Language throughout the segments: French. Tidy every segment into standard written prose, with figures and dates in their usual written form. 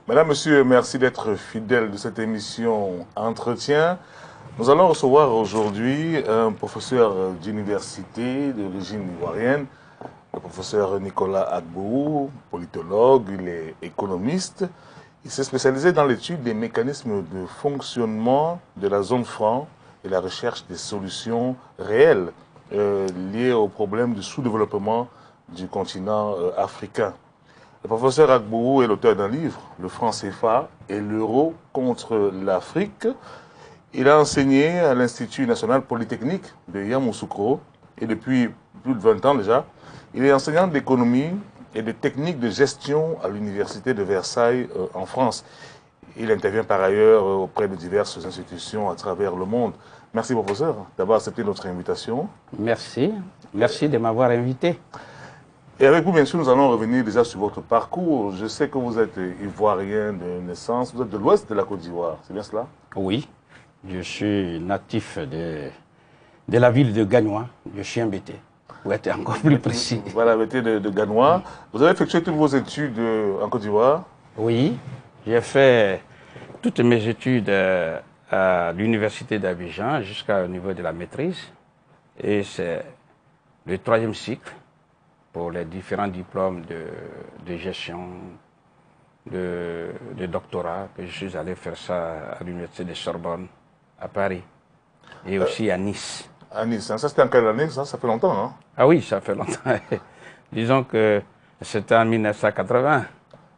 Mesdames, Messieurs, merci d'être fidèles de cette émission Entretien. Nous allons recevoir aujourd'hui un professeur d'université d'origine ivoirienne, le professeur Nicolas Agbourou, politologue, il est économiste. Il s'est spécialisé dans l'étude des mécanismes de fonctionnement de la zone franc et la recherche des solutions réelles liées aux problèmes du sous-développement du continent africain. Le professeur Agbourou est l'auteur d'un livre, Le franc CFA et l'euro contre l'Afrique. Il a enseigné à l'Institut national polytechnique de Yamoussoukro et depuis plus de 20 ans déjà, il est enseignant d'économie et de techniques de gestion à l'Université de Versailles en France. Il intervient par ailleurs auprès de diverses institutions à travers le monde. Merci professeur d'avoir accepté notre invitation. Merci, merci de m'avoir invité. Et avec vous, bien sûr, nous allons revenir déjà sur votre parcours. Je sais que vous êtes ivoirien de naissance, vous êtes de l'ouest de la Côte d'Ivoire, c'est bien cela? Oui, je suis natif de la ville de Gagnois, je suis embêté, pour être encore plus précis. Voilà, embêté de Gagnois. Vous avez effectué toutes vos études en Côte d'Ivoire? Oui, j'ai fait toutes mes études à l'université d'Abidjan jusqu'au niveau de la maîtrise. Et c'est le 3e cycle pour les différents diplômes de gestion, de doctorat, que je suis allé faire ça à l'université de Sorbonne, à Paris, et aussi à Nice. À Nice, hein. Ça c'était en quelle année? Ça fait longtemps, hein? Ah oui, ça fait longtemps. Disons que c'était en 1980.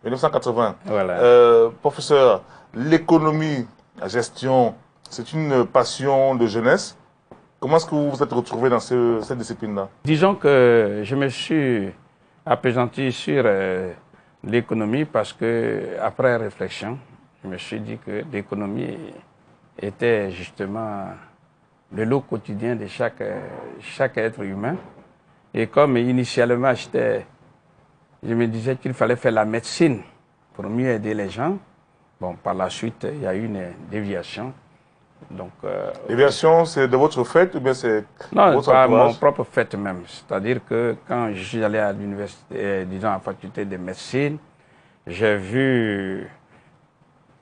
1980. Voilà. Professeur, l'économie, la gestion, c'est une passion de jeunesse. Comment est-ce que vous vous êtes retrouvé dans cette discipline-là? Disons que je me suis appesanti sur l'économie parce que, après réflexion, je me suis dit que l'économie était justement le lot quotidien de chaque être humain. Et comme initialement, je me disais qu'il fallait faire la médecine pour mieux aider les gens. Bon, par la suite, il y a eu une déviation. Déviation, c'est de votre fait ou bien c'est non, votre pas entourage? mon propre fait même. C'est-à-dire que quand je suis allé à l'université, disons à la faculté de médecine, j'ai vu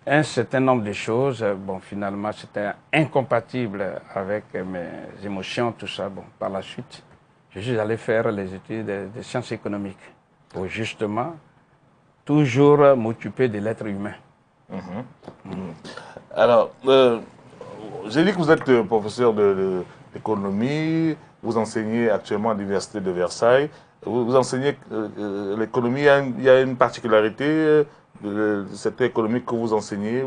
un certain nombre de choses. Bon, finalement, c'était incompatible avec mes émotions, tout ça. Bon, par la suite, je suis allé faire les études de sciences économiques pour justement toujours m'occuper de l'être humain. Alors, j'ai dit que vous êtes professeur d'économie, vous enseignez actuellement à l'université de Versailles. Vous enseignez l'économie, il y a une particularité de cette économie que vous enseignez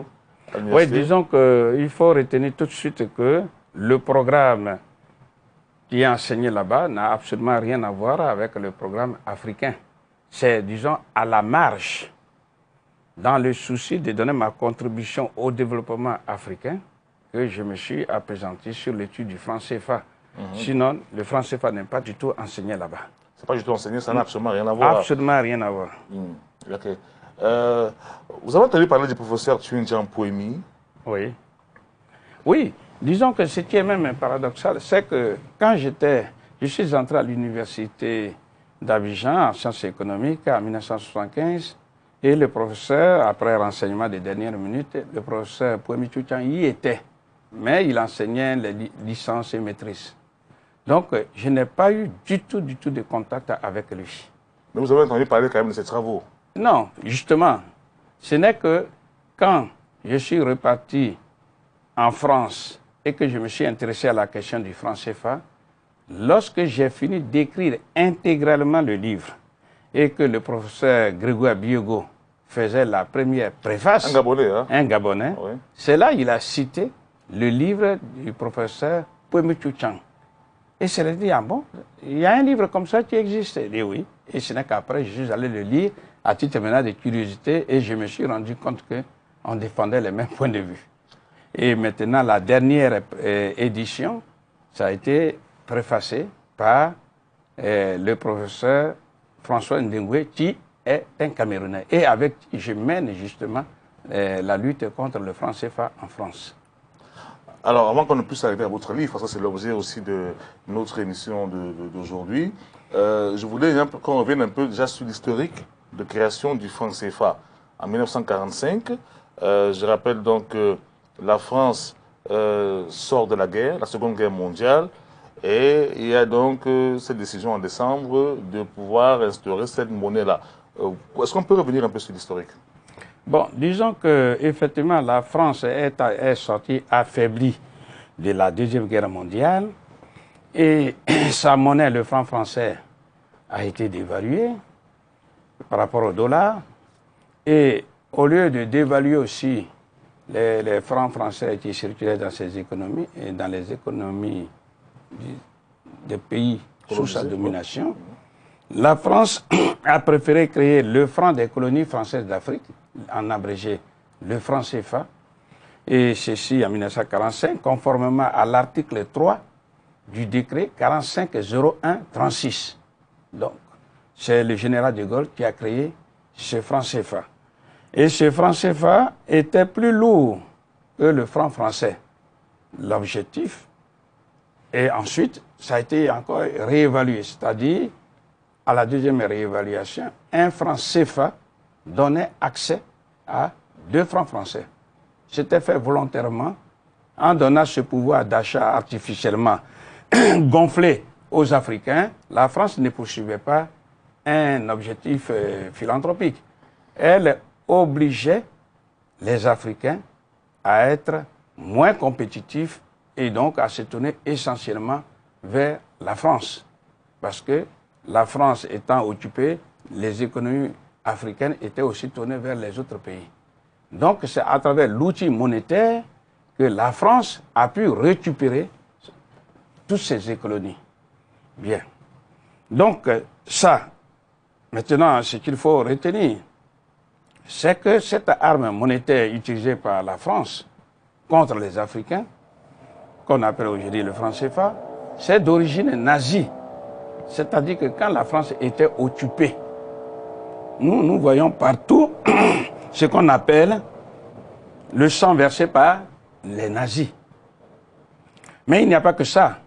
à l'université? Oui, disons qu'il faut retenir tout de suite que le programme qui est enseigné là-bas n'a absolument rien à voir avec le programme africain. C'est, disons, à la marge, dans le souci de donner ma contribution au développement africain, que je me suis appesanti sur l'étude du franc CFA. Sinon, le franc CFA n'est pas du tout enseigné là-bas. C'est pas du tout enseigné, ça n'a absolument rien à voir. Absolument rien à voir. Ok. Vous avez entendu parler du professeur Thuin Pouemi? Oui. Oui, disons que ce qui est même paradoxal, c'est que quand je suis entré à l'université d'Abidjan en sciences économiques en 1975, et le professeur, après renseignement des dernières minutes, le professeur Pouemi Tchouchan y était. Mais il enseignait les licences et maîtrises. Donc, je n'ai pas eu du tout de contact avec lui. Mais vous avez entendu parler quand même de ses travaux? Non, justement. Ce n'est que quand je suis reparti en France et que je me suis intéressé à la question du franc CFA, lorsque j'ai fini d'écrire intégralement le livre et que le professeur Grégoire Biogo faisait la première préface, un Gabonais, hein? Un Gabonais, Oui. c'est là qu'il a cité le livre du professeur Pouemi Tchouchan. Et c'est dit, ah bon, il y a un livre comme ça qui existe. Il dit oui. Et ce n'est qu'après, je suis allé le lire à titre maintenant de curiosité et je me suis rendu compte qu'on défendait les mêmes points de vue. Et maintenant, la dernière édition, ça a été préfacé par le professeur François Ndengwe, qui est un Camerounais. Et avec qui je mène justement la lutte contre le franc CFA en France. Alors, avant qu'on ne puisse arriver à votre livre, parce que c'est l'objet aussi de notre émission d'aujourd'hui, je voulais qu'on revienne un peu déjà sur l'historique de création du franc CFA. En 1945, je rappelle donc que la France sort de la guerre, la Seconde Guerre mondiale, et il y a donc cette décision en décembre de pouvoir instaurer cette monnaie-là. Est-ce qu'on peut revenir un peu sur l'historique? Bon, disons que effectivement la France est sortie affaiblie de la Deuxième Guerre mondiale et sa monnaie, le franc français, a été dévaluée par rapport au dollar. Et au lieu de dévaluer aussi les francs français qui circulaient dans ces économies et dans les économies des pays sous sa domination, la France a préféré créer le franc des colonies françaises d'Afrique, en abrégé le franc CFA, et ceci en 1945, conformément à l'article 3 du décret 45-01-36. Donc, c'est le général de Gaulle qui a créé ce franc CFA. Et ce franc CFA était plus lourd que le franc français. L'objectif, et ensuite, ça a été encore réévalué, c'est-à-dire, à la deuxième réévaluation, un franc CFA donnait accès à 2 francs français. C'était fait volontairement en donnant ce pouvoir d'achat artificiellement gonflé aux Africains. La France ne poursuivait pas un objectif philanthropique. Elle obligeait les Africains à être moins compétitifs et donc à se tourner essentiellement vers la France. Parce que la France étant occupée, les économies africaines étaient aussi tournées vers les autres pays. Donc c'est à travers l'outil monétaire que la France a pu récupérer toutes ces économies. Bien. Donc ça, maintenant, ce qu'il faut retenir, c'est que cette arme monétaire utilisée par la France contre les Africains, qu'on appelle aujourd'hui le franc CFA, c'est d'origine nazie. C'est-à-dire que quand la France était occupée, nous voyons partout ce qu'on appelle le sang versé par les nazis. Mais il n'y a pas que ça.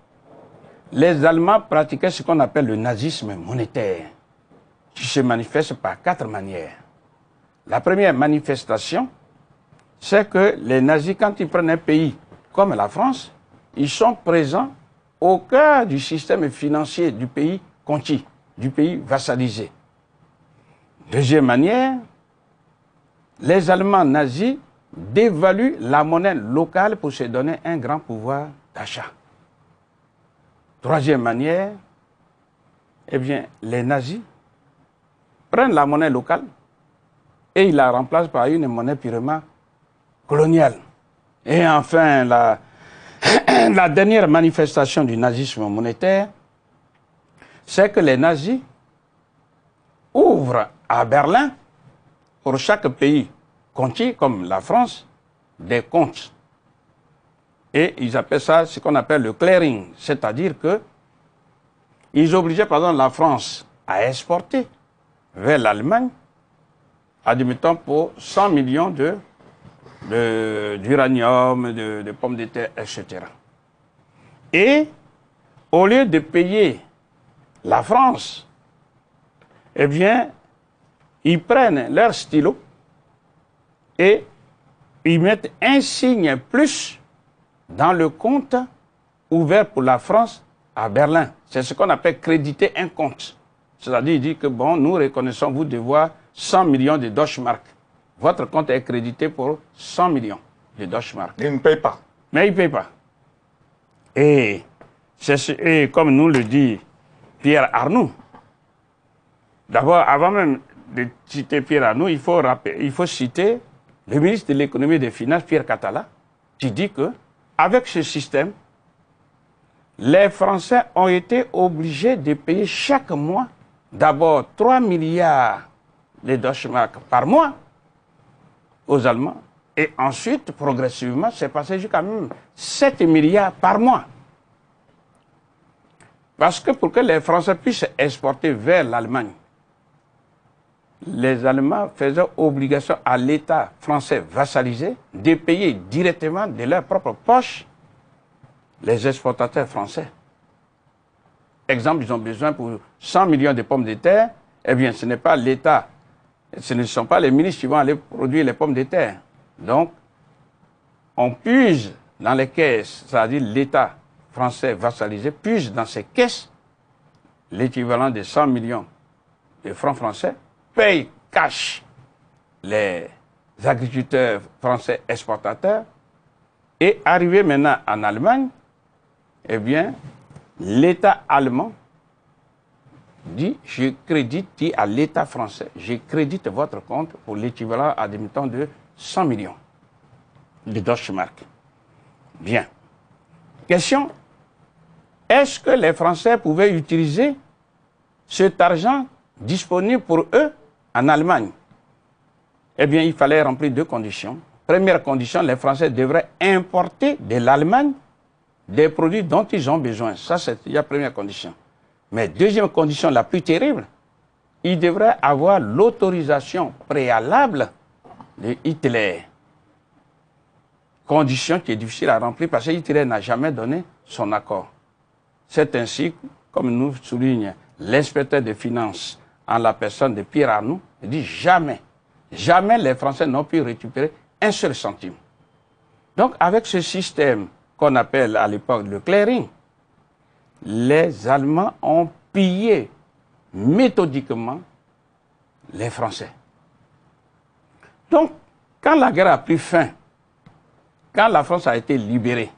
Les Allemands pratiquaient ce qu'on appelle le nazisme monétaire, qui se manifeste par 4 manières. La première manifestation, c'est que les nazis, quand ils prennent un pays comme la France, ils sont présents au cœur du système financier du pays conquis, du pays vassalisé. Deuxième manière, les Allemands nazis dévaluent la monnaie locale pour se donner un grand pouvoir d'achat. Troisième manière, eh bien, les nazis prennent la monnaie locale et ils la remplacent par une monnaie purement coloniale. Et enfin, la dernière manifestation du nazisme monétaire, c'est que les nazis ouvrent à Berlin, pour chaque pays conquis, comme la France, des comptes. Et ils appellent ça ce qu'on appelle le clearing, c'est-à-dire qu'ils obligeaient par exemple la France à exporter vers l'Allemagne, admettons pour 100 millions d'uranium, de pommes de terre, etc. Et au lieu de payer la France, eh bien, ils prennent leur stylo et ils mettent un signe plus dans le compte ouvert pour la France à Berlin. C'est ce qu'on appelle créditer un compte. C'est-à-dire, il dit que, bon, nous reconnaissons vous devoir 100 millions de Deutschmark. Votre compte est crédité pour 100 millions de Deutschmark. Il ne paye pas. Mais il ne paye pas. Et comme nous le dit Pierre Arnoux, d'abord, avant même de citer Pierre Arnoux, il faut citer le ministre de l'économie et des finances, Pierre Catala, qui dit que avec ce système, les Français ont été obligés de payer chaque mois d'abord 3 milliards de Deutschmark par mois aux Allemands Et ensuite, progressivement, c'est passé jusqu'à même 7 milliards par mois. Parce que pour que les Français puissent exporter vers l'Allemagne, les Allemands faisaient obligation à l'État français vassalisé de payer directement de leur propre poche les exportateurs français. Exemple, ils ont besoin pour 100 millions de pommes de terre, eh bien, ce n'est pas l'État, ce ne sont pas les ministres qui vont aller produire les pommes de terre. Donc, on puise dans les caisses, c'est-à-dire l'État français vassalisé puise dans ses caisses l'équivalent de 100 millions de francs français, paye cash les agriculteurs français exportateurs, et arrivé maintenant en Allemagne, eh bien, l'État allemand dit, je crédite, dit à l'État français, je crédite votre compte pour l'équivalent à des montants de 100 millions de Deutschmark. Bien. Question, est-ce que les Français pouvaient utiliser cet argent disponible pour eux en Allemagne? Eh bien, il fallait remplir 2 conditions. Première condition, les Français devraient importer de l'Allemagne des produits dont ils ont besoin. Ça, c'est la première condition. Mais deuxième condition, la plus terrible, ils devraient avoir l'autorisation préalable de Hitler. Condition qui est difficile à remplir parce que Hitler n'a jamais donné son accord. C'est ainsi, comme nous souligne l'inspecteur des finances en la personne de Pierre Arnoux, il dit jamais, jamais les Français n'ont pu récupérer un seul centime. Donc avec ce système qu'on appelle à l'époque le clearing, les Allemands ont pillé méthodiquement les Français. Donc, quand la guerre a pris fin, quand la France a été libérée,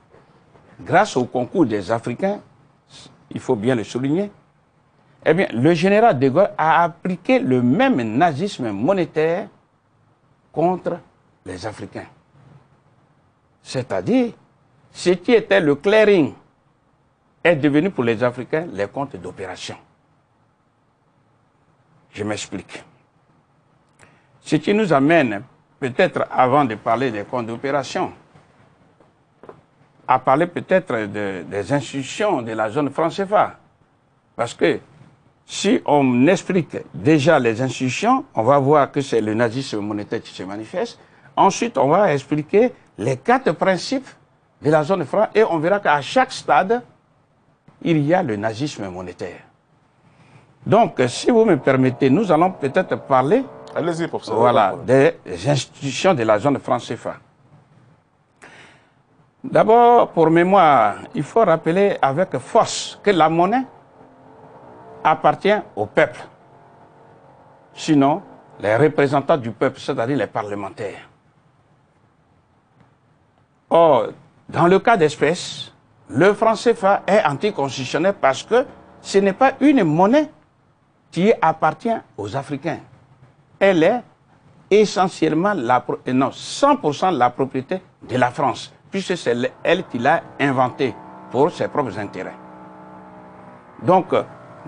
grâce au concours des Africains, il faut bien le souligner, eh bien, le général de Gaulle a appliqué le même nazisme monétaire contre les Africains. C'est-à-dire, ce qui était le clearing est devenu pour les Africains les comptes d'opération. Je m'explique. Ce qui nous amène, peut-être avant de parler des comptes d'opération, à parler peut-être des institutions de la zone franc CFA. Parce que si on explique déjà les institutions, on va voir que c'est le nazisme monétaire qui se manifeste. Ensuite, on va expliquer les 4 principes de la zone franc et on verra qu'à chaque stade, il y a le nazisme monétaire. Donc, si vous me permettez, nous allons peut-être parler voilà, des institutions de la zone franc CFA. D'abord, pour mémoire, il faut rappeler avec force que la monnaie appartient au peuple. Sinon, les représentants du peuple, c'est-à-dire les parlementaires. Or, dans le cas d'espèce, le franc CFA est anticonstitutionnel parce que ce n'est pas une monnaie qui appartient aux Africains. Elle est essentiellement, 100% la propriété de la France, puisque c'est elle qui l'a inventée pour ses propres intérêts. Donc,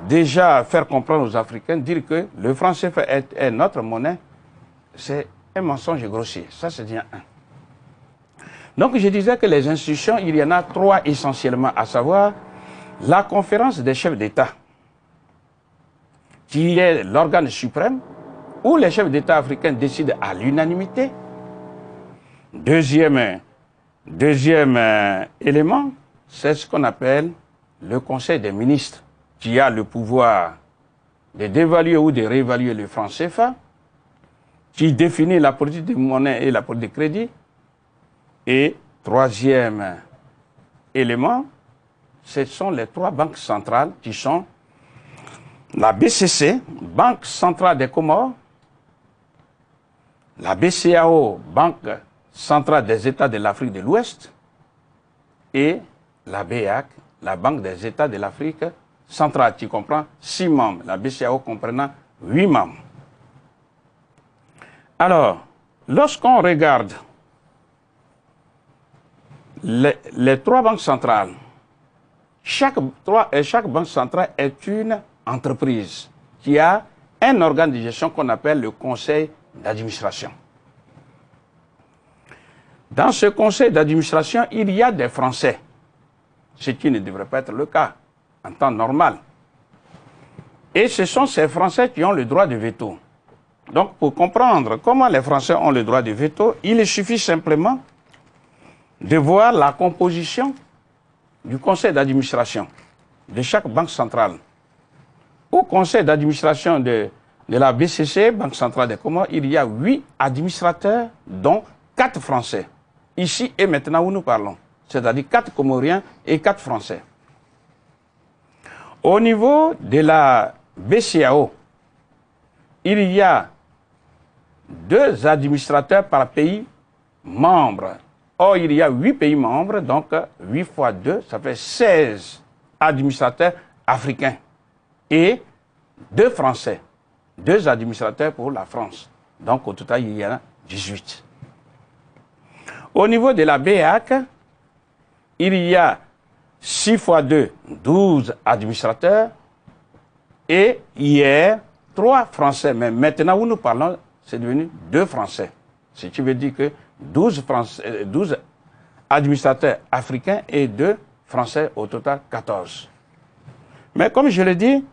déjà, faire comprendre aux Africains, dire que le franc CFA est notre monnaie, c'est un mensonge grossier. Ça, c'est déjà un. Donc, je disais que les institutions, il y en a 3 essentiellement, à savoir la conférence des chefs d'État, qui est l'organe suprême, où les chefs d'État africains décident à l'unanimité. Deuxième élément, c'est ce qu'on appelle le Conseil des ministres, qui a le pouvoir de dévaluer ou de réévaluer le franc CFA, qui définit la politique de monnaie et la politique de crédit. Et troisième élément, ce sont les 3 banques centrales qui sont la BCC, Banque centrale des Comores, la BCAO, Banque centrale des États de l'Afrique de l'Ouest, et la BEAC, la Banque des États de l'Afrique centrale, qui comprend 6 membres, la BCAO comprenant 8 membres. Alors, lorsqu'on regarde les 3 banques centrales, chaque banque centrale est une entreprise qui a un organe de gestion qu'on appelle le conseil d'administration. Dans ce conseil d'administration, il y a des Français, ce qui ne devrait pas être le cas en temps normal. Et ce sont ces Français qui ont le droit de veto. Donc, pour comprendre comment les Français ont le droit de veto, il suffit simplement de voir la composition du conseil d'administration de chaque banque centrale. Au conseil d'administration de la BCC, Banque centrale des Comores, il y a 8 administrateurs, dont 4 Français. Ici et maintenant où nous parlons, c'est-à-dire 4 Comoriens et 4 Français. Au niveau de la BCAO, il y a 2 administrateurs par pays membre. Or, il y a 8 pays membres, donc 8 fois 2, ça fait 16 administrateurs africains et 2 Français. 2 administrateurs pour la France. Donc, au total, il y en a 18. Au niveau de la BEAC, il y a 6 fois 2, 12 administrateurs. Et hier, 3 Français. Mais maintenant où nous parlons, c'est devenu 2 Français. Ce qui veut dire que 12 administrateurs africains et 2 Français, au total 14. Mais comme je l'ai dit,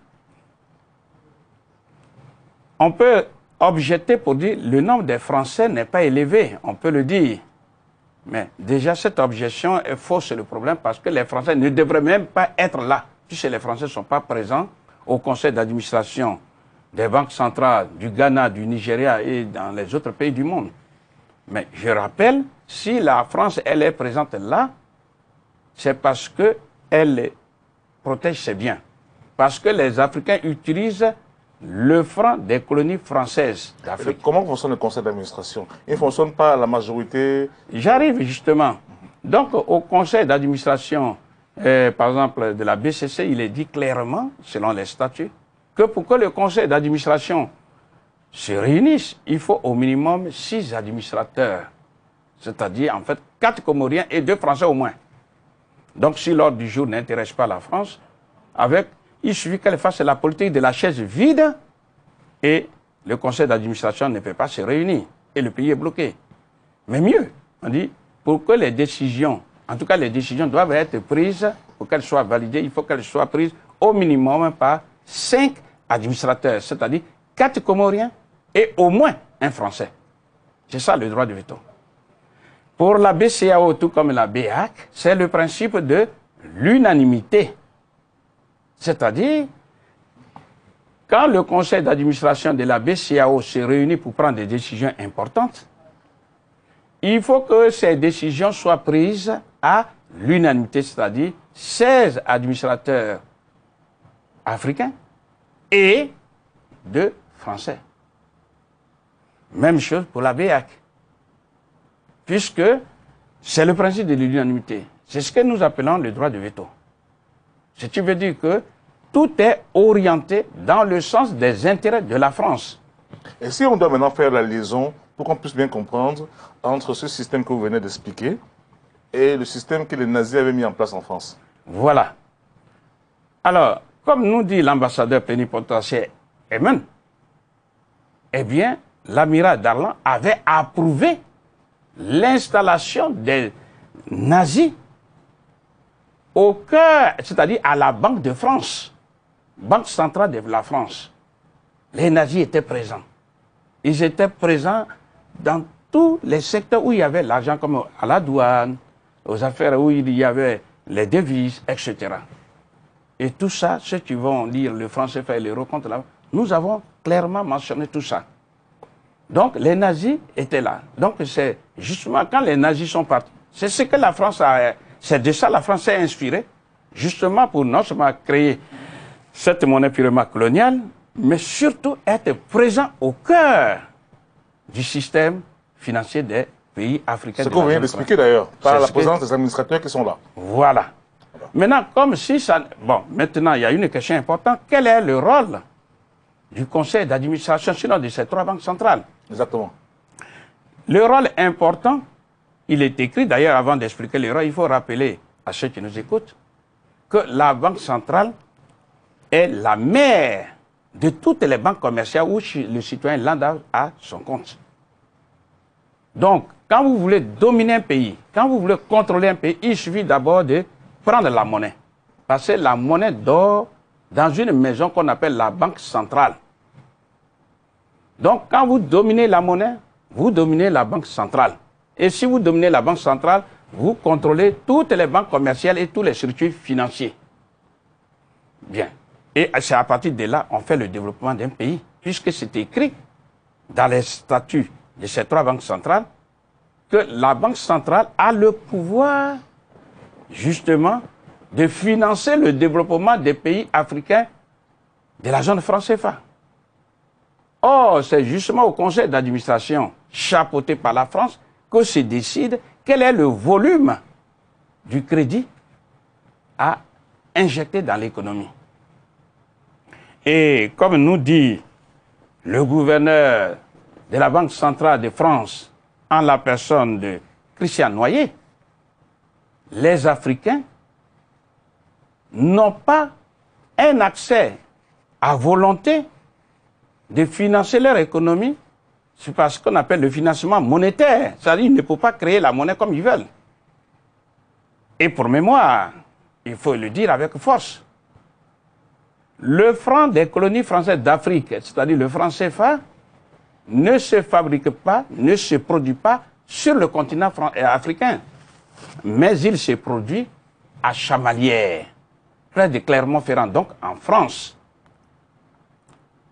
on peut objecter pour dire que le nombre des Français n'est pas élevé, on peut le dire. Mais déjà, cette objection est fausse, c'est le problème, parce que les Français ne devraient même pas être là, puisque les Français ne sont pas présents au conseil d'administration des banques centrales du Ghana, du Nigeria et dans les autres pays du monde. Mais je rappelle, si la France, elle est présente là, c'est parce qu'elle protège ses biens. Parce que les Africains utilisent le franc des colonies françaises d'Afrique. Comment fonctionne le conseil d'administration? Il ne fonctionne pas à la majorité? J'arrive justement. Donc au conseil d'administration, par exemple de la BCC, il est dit clairement, selon les statuts, que pour que le conseil d'administration se réunisse, il faut au minimum 6 administrateurs. C'est-à-dire en fait 4 Comoriens et 2 Français au moins. Donc si l'ordre du jour n'intéresse pas la France, il suffit qu'elle fasse la politique de la chaise vide et le conseil d'administration ne peut pas se réunir et le pays est bloqué. Mais mieux, on dit, pour que les décisions, en tout cas les décisions doivent être prises, pour qu'elles soient validées, il faut qu'elles soient prises au minimum par 5 administrateurs, c'est-à-dire 4 Comoriens et au moins un Français. C'est ça le droit de veto. Pour la BCAO, tout comme la BEAC, c'est le principe de l'unanimité. C'est-à-dire, quand le conseil d'administration de la BCAO se réunit pour prendre des décisions importantes, il faut que ces décisions soient prises à l'unanimité, c'est-à-dire 16 administrateurs africains et 2 Français. Même chose pour la BEAC, puisque c'est le principe de l'unanimité. C'est ce que nous appelons le droit de veto. Ce qui veut dire que tout est orienté dans le sens des intérêts de la France. Et si on doit maintenant faire la liaison, pour qu'on puisse bien comprendre, entre ce système que vous venez d'expliquer et le système que les nazis avaient mis en place en France? Voilà. Alors, comme nous dit l'ambassadeur plénipotentiaire Emen, eh bien, l'amiral Darlan avait approuvé l'installation des nazis au cœur, c'est-à-dire à la Banque de France, Banque centrale de la France. Les nazis étaient présents. Ils étaient présents dans tous les secteurs où il y avait l'argent, comme à la douane, aux affaires où il y avait les devises, etc. Et tout ça, ceux qui vont lire le franc CFA et l'euro contre la... Nous avons clairement mentionné tout ça. Donc les nazis étaient là. Donc c'est justement quand les nazis sont partis, c'est ce que la France a... C'est de ça que la France s'est inspirée, justement pour non seulement créer cette monnaie purement coloniale, mais surtout être présent au cœur du système financier des pays africains. C'est ce qu'on vient d'expliquer d'ailleurs, par la présence des administrateurs qui sont là. Voilà. Maintenant, comme si ça... Bon, maintenant, il y a une question importante. Quel est le rôle du conseil d'administration, sinon de ces 3 banques centrales? Exactement. Le rôle important, il est écrit, d'ailleurs, avant d'expliquer le rôle, il faut rappeler à ceux qui nous écoutent que la Banque centrale est la mère de toutes les banques commerciales où le citoyen lambda a son compte. Donc, quand vous voulez dominer un pays, quand vous voulez contrôler un pays, il suffit d'abord de prendre la monnaie. Parce que la monnaie dort dans une maison qu'on appelle la banque centrale. Donc, quand vous dominez la monnaie, vous dominez la banque centrale. Et si vous dominez la banque centrale, vous contrôlez toutes les banques commerciales et tous les circuits financiers. Bien. Et c'est à partir de là qu'on fait le développement d'un pays, puisque c'est écrit dans les statuts de ces trois banques centrales que la banque centrale a le pouvoir, justement, de financer le développement des pays africains de la zone franc CFA. Or, c'est justement au conseil d'administration, chapeauté par la France, que se décide quel est le volume du crédit à injecter dans l'économie. Et comme nous dit le gouverneur de la Banque centrale de France, en la personne de Christian Noyer, les Africains n'ont pas un accès à volonté de financer leur économie. C'est parce ce qu'on appelle le financement monétaire. C'est-à-dire qu'ils ne peuvent pas créer la monnaie comme ils veulent. Et pour mémoire, il faut le dire avec force, le franc des colonies françaises d'Afrique, c'est-à-dire le franc CFA, ne se fabrique pas, ne se produit pas sur le continent africain. Mais il se produit à Chamalières, près de Clermont-Ferrand, donc en France.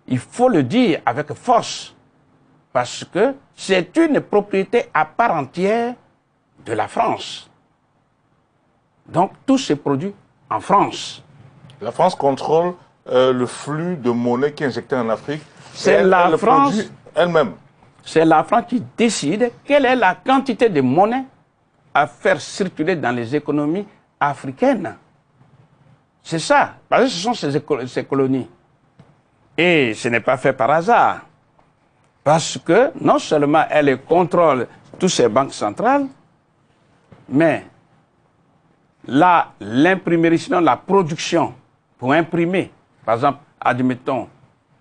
Il faut le dire avec force, parce que c'est une propriété à part entière de la France. Donc tout se produit en France. La France contrôle le flux de monnaie qui est injecté en Afrique. C'est la France elle-même. C'est la France qui décide quelle est la quantité de monnaie à faire circuler dans les économies africaines. C'est ça, parce que ce sont ces colonies. Et ce n'est pas fait par hasard. Parce que non seulement elle contrôle toutes ces banques centrales, mais l'imprimerie, sinon la production pour imprimer, par exemple, admettons,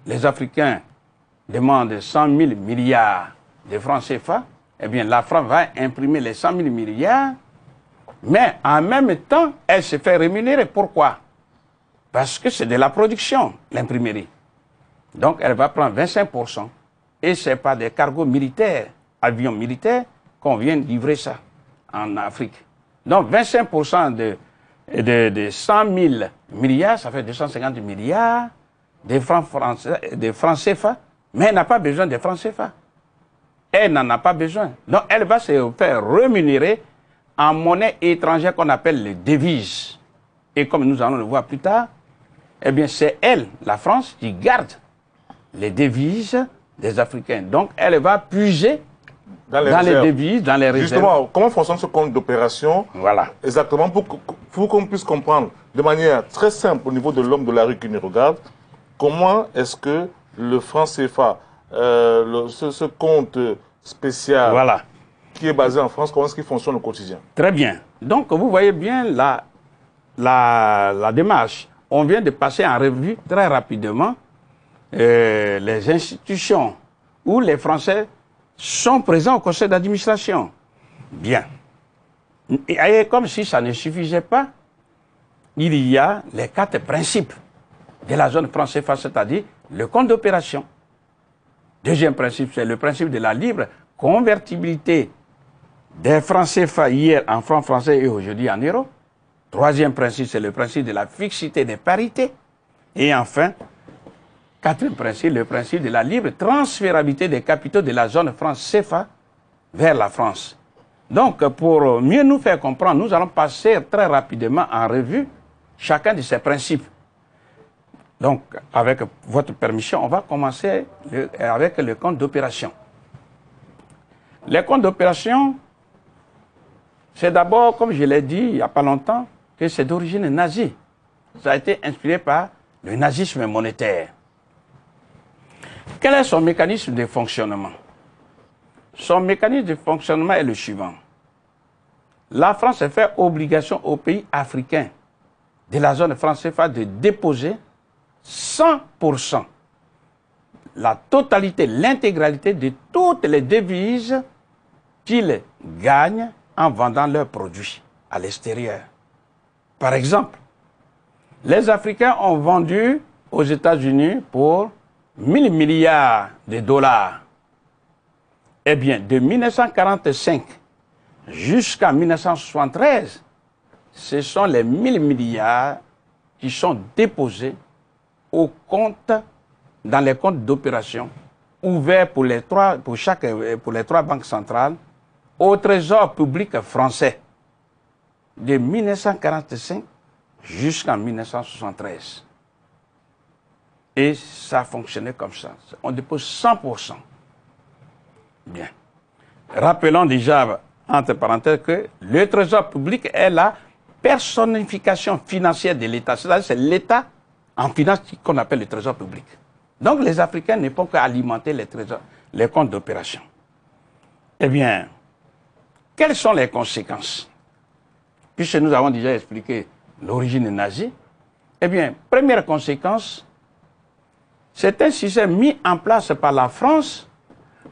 les Africains demandent 100 000 milliards de francs CFA, eh bien la France va imprimer les 100 000 milliards, mais en même temps, elle se fait rémunérer. Pourquoi? Parce que c'est de la production, l'imprimerie. Donc elle va prendre 25%. Et ce n'est pas des cargos militaires, avions militaires, qu'on vient de livrer ça en Afrique. Donc 25% de 100 000 milliards, ça fait 250 milliards de francs CFA, mais elle n'a pas besoin de francs CFA. Elle n'en a pas besoin. Donc elle va se faire rémunérer en monnaie étrangère qu'on appelle les devises. Et comme nous allons le voir plus tard, eh bien c'est elle, la France, qui garde les devises des Africains. Donc elle va puiser dans les devises, dans les réserves. Justement, comment fonctionne ce compte d'opération? Voilà. Exactement, pour qu'on puisse comprendre de manière très simple au niveau de l'homme de la rue qui nous regarde, comment est-ce que le franc CFA, ce compte spécial, voilà, qui est basé en France, comment est-ce qu'il fonctionne au quotidien? Très bien. Donc vous voyez bien la démarche. On vient de passer en revue très rapidement les institutions où les Français sont présents au conseil d'administration. Bien. Et comme si ça ne suffisait pas, il y a les 4 principes de la zone franc CFA, c'est-à-dire le compte d'opération. Deuxième principe, c'est le principe de la libre convertibilité des francs CFA hier en francs français et aujourd'hui en euros. Troisième principe, c'est le principe de la fixité des parités. Et enfin, quatrième principe, le principe de la libre transférabilité des capitaux de la zone franc CFA vers la France. Donc, pour mieux nous faire comprendre, nous allons passer très rapidement en revue chacun de ces principes. Donc, avec votre permission, on va commencer avec le compte d'opération. Les comptes d'opération, c'est d'abord, comme je l'ai dit il n'y a pas longtemps, que c'est d'origine nazie. Ça a été inspiré par le nazisme monétaire. Quel est son mécanisme de fonctionnement? Son mécanisme de fonctionnement est le suivant. La France a fait obligation aux pays africains de la zone franc CFA de déposer 100%, la totalité, l'intégralité de toutes les devises qu'ils gagnent en vendant leurs produits à l'extérieur. Par exemple, les Africains ont vendu aux États-Unis pour 1000 milliards de dollars. Eh bien, de 1945 jusqu'à 1973, ce sont les 1000 milliards qui sont déposés au compte, dans les comptes d'opération ouverts pour les trois banques centrales au Trésor public français de 1945 jusqu'en 1973. Et ça fonctionnait comme ça. On dépose 100%. Bien. Rappelons déjà, entre parenthèses, que le Trésor public est la personnification financière de l'État. C'est-à-dire c'est l'État en finance qu'on appelle le Trésor public. Donc les Africains ne peuvent qu'alimenter les comptes d'opération. Eh bien, quelles sont les conséquences? Puisque nous avons déjà expliqué l'origine nazie, eh bien, première conséquence, c'est un système mis en place par la France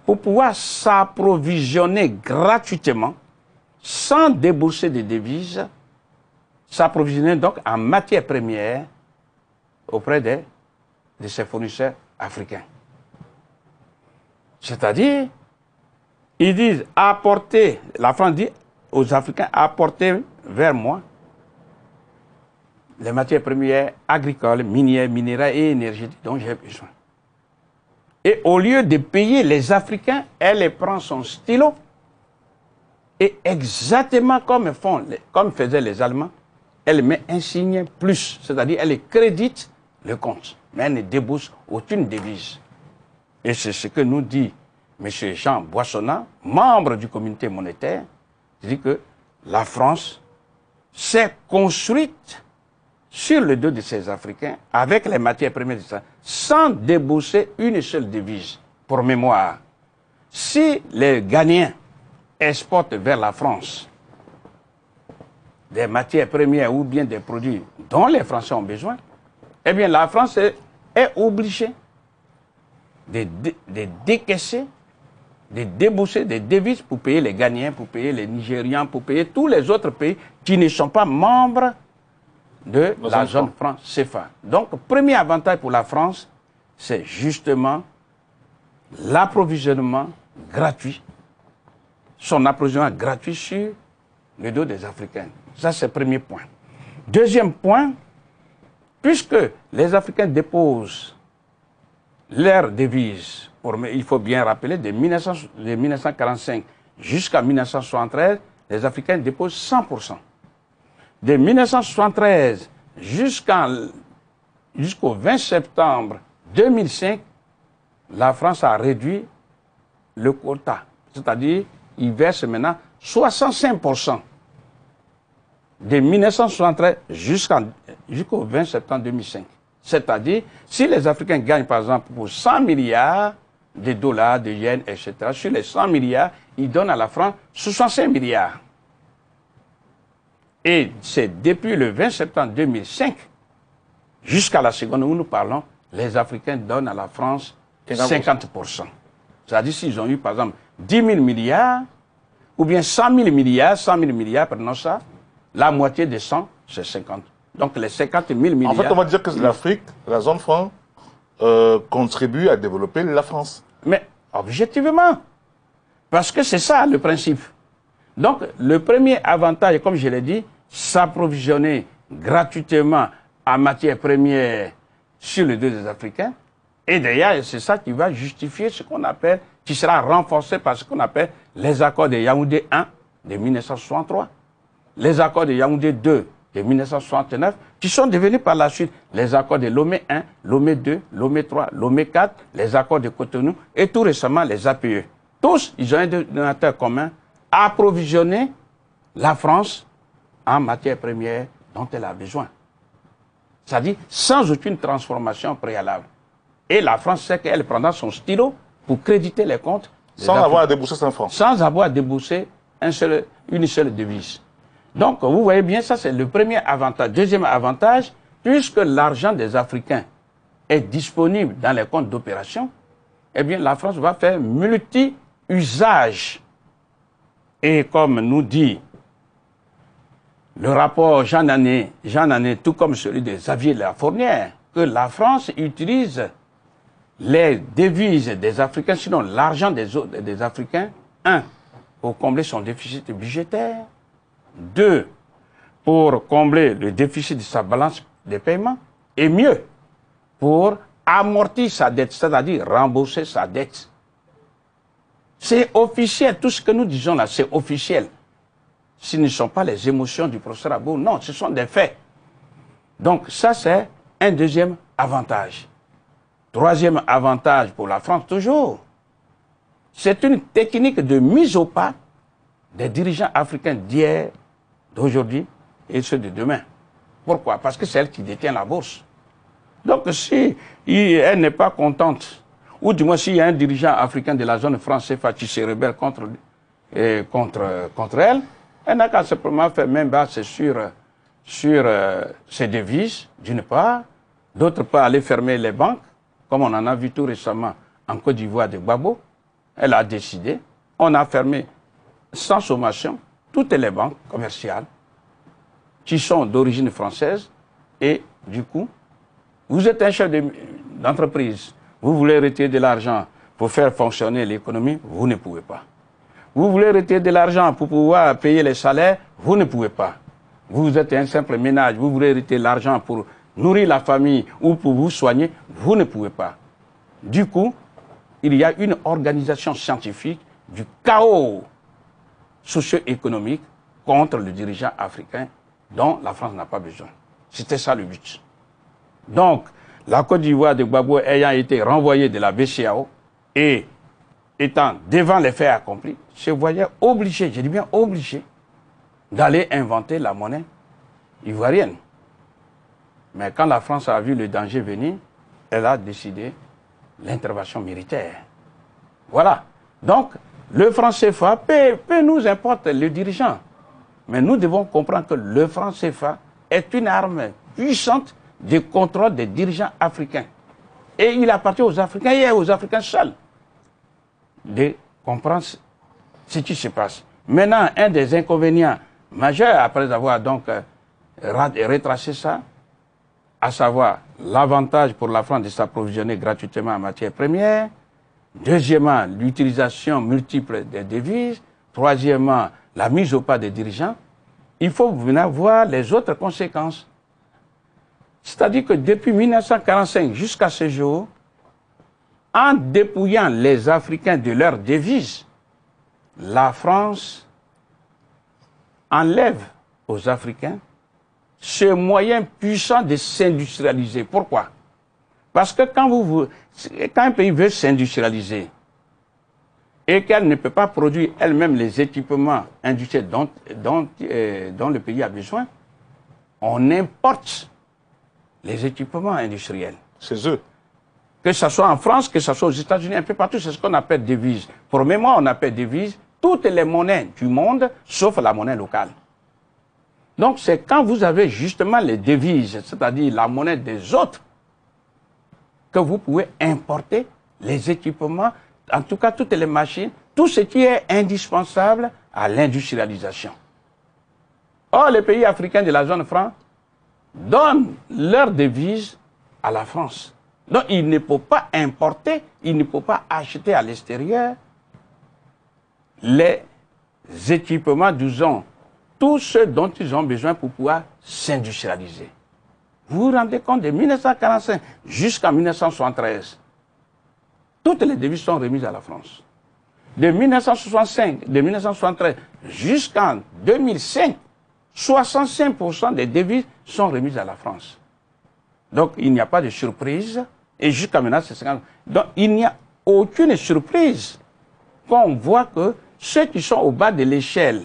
pour pouvoir s'approvisionner gratuitement, sans débourser de devises, s'approvisionner donc en matières premières auprès de ses fournisseurs africains. C'est-à-dire, ils disent apporter, la France dit aux Africains, apportez vers moi les matières premières agricoles, minières, minérales et énergétiques dont j'ai besoin. Et au lieu de payer les Africains, elle prend son stylo et exactement comme faisaient les Allemands, elle met un signe plus, c'est-à-dire elle crédite le compte, mais elle ne débourse aucune devise. Et c'est ce que nous dit M. Jean Boissonnat, membre du comité monétaire, il dit que la France s'est construite sur le dos de ces Africains avec les matières premières de ça, sans débourser une seule devise. Pour mémoire, si les Ghanéens exportent vers la France des matières premières ou bien des produits dont les Français ont besoin, eh bien la France est obligée de décaisser, de débourser des devises pour payer les Ghanéens, pour payer les Nigérians, pour payer tous les autres pays qui ne sont pas membres de la zone franc CFA. Donc, premier avantage pour la France, c'est justement l'approvisionnement gratuit, son approvisionnement gratuit sur le dos des Africains. Ça, c'est le premier point. Deuxième point, puisque les Africains déposent leurs devises, il faut bien rappeler, de 1945 jusqu'à 1973, les Africains déposent 100%. De 1973 jusqu'au 20 septembre 2005, la France a réduit le quota. C'est-à-dire, il verse maintenant 65%. De 1973 jusqu'au 20 septembre 2005. C'est-à-dire, si les Africains gagnent, par exemple, pour 100 milliards de dollars, de yens, etc., sur les 100 milliards, ils donnent à la France 65 milliards. Et c'est depuis le 20 septembre 2005 jusqu'à la seconde où nous parlons, les Africains donnent à la France 50%. C'est-à-dire s'ils ont eu, par exemple, 10 000 milliards ou bien 100 000 milliards, prenons ça, la moitié des 100, c'est 50. Donc les 50 000 milliards... En fait, on va dire que l'Afrique, la zone franc, contribue à développer la France. Mais objectivement, parce que c'est ça le principe. Donc, le premier avantage, comme je l'ai dit, s'approvisionner gratuitement en matières premières sur le dos des Africains. Et d'ailleurs, c'est ça qui va justifier ce qu'on appelle, qui sera renforcé par ce qu'on appelle les accords de Yaoundé 1 de 1963, les accords de Yaoundé 2 de 1969, qui sont devenus par la suite les accords de Lomé 1, Lomé 2, Lomé 3, Lomé 4, les accords de Cotonou et tout récemment les APE. Tous, ils ont un dénominateur commun, approvisionner la France en matières premières dont elle a besoin. C'est-à-dire sans aucune transformation préalable. Et la France sait qu'elle prendra son stylo pour créditer les comptes. Sans avoir à débourser 100 francs. Sans avoir à débourser une seule devise. Donc, vous voyez bien, ça c'est le premier avantage. Deuxième avantage, puisque l'argent des Africains est disponible dans les comptes d'opération, eh bien la France va faire multi-usage Et comme nous dit le rapport Jean Anné, tout comme celui de Xavier Lafournière, que la France utilise les devises des Africains, sinon l'argent des Africains, 1, pour combler son déficit budgétaire, 2, pour combler le déficit de sa balance des paiements, et mieux, pour amortir sa dette, c'est-à-dire rembourser sa dette. C'est officiel, tout ce que nous disons là, c'est officiel. Ce ne sont pas les émotions du professeur Abou, non, ce sont des faits. Donc ça, c'est un deuxième avantage. Troisième avantage pour la France, toujours, c'est une technique de mise au pas des dirigeants africains d'hier, d'aujourd'hui et ceux de demain. Pourquoi? Parce que c'est elle qui détient la bourse. Donc si elle n'est pas contente, ou du moins s'il y a un dirigeant africain de la zone franc CFA qui se rebelle contre elle, elle n'a qu'à simplement faire main basse sur ses devises, d'une part, d'autre part aller fermer les banques, comme on en a vu tout récemment en Côte d'Ivoire de Gbagbo. Elle a décidé, on a fermé sans sommation toutes les banques commerciales qui sont d'origine française et du coup, vous êtes un chef d'entreprise, vous voulez retirer de l'argent pour faire fonctionner l'économie, vous ne pouvez pas. Vous voulez retirer de l'argent pour pouvoir payer les salaires, vous ne pouvez pas. Vous êtes un simple ménage, vous voulez retirer de l'argent pour nourrir la famille ou pour vous soigner, vous ne pouvez pas. Du coup, il y a une organisation scientifique du chaos socio-économique contre le dirigeant africain dont la France n'a pas besoin. C'était ça le but. Donc, la Côte d'Ivoire de Gbagbo ayant été renvoyée de la BCEAO et étant devant les faits accomplis, se voyait obligé, je dis bien obligé, d'aller inventer la monnaie ivoirienne. Mais quand la France a vu le danger venir, elle a décidé l'intervention militaire. Voilà. Donc, le franc CFA, peu nous importe le dirigeant. Mais nous devons comprendre que le franc CFA est une arme puissante de contrôle des dirigeants africains. Et il appartient aux Africains et aux Africains seuls de comprendre ce qui se passe. Maintenant, un des inconvénients majeurs, après avoir donc retracé ça, à savoir l'avantage pour la France de s'approvisionner gratuitement en matières premières, deuxièmement, l'utilisation multiple des devises, troisièmement, la mise au pas des dirigeants, il faut venir voir les autres conséquences. C'est-à-dire que depuis 1945 jusqu'à ce jour, en dépouillant les Africains de leurs devises, la France enlève aux Africains ce moyen puissant de s'industrialiser. Pourquoi? Parce que quand un pays veut s'industrialiser et qu'elle ne peut pas produire elle-même les équipements industriels dont le pays a besoin, on importe les équipements industriels. C'est eux. Que ce soit en France, que ce soit aux États-Unis, un peu partout, c'est ce qu'on appelle devise. Pour mémoire, on appelle devise toutes les monnaies du monde, sauf la monnaie locale. Donc c'est quand vous avez justement les devises, c'est-à-dire la monnaie des autres, que vous pouvez importer les équipements, en tout cas toutes les machines, tout ce qui est indispensable à l'industrialisation. Or, les pays africains de la zone franc donnent leurs devises à la France. Donc, il ne faut pas importer, il ne faut pas acheter à l'extérieur les équipements, disons, tout ce dont ils ont besoin pour pouvoir s'industrialiser. Vous vous rendez compte, de 1945 jusqu'à 1973, toutes les devises sont remises à la France. De 1965, de 1973 jusqu'en 2005, 65% des devises sont remises à la France. Donc, il n'y a pas de surprise. Et jusqu'à maintenant, c'est 50%. Donc, il n'y a aucune surprise qu'on voit que ceux qui sont au bas de l'échelle,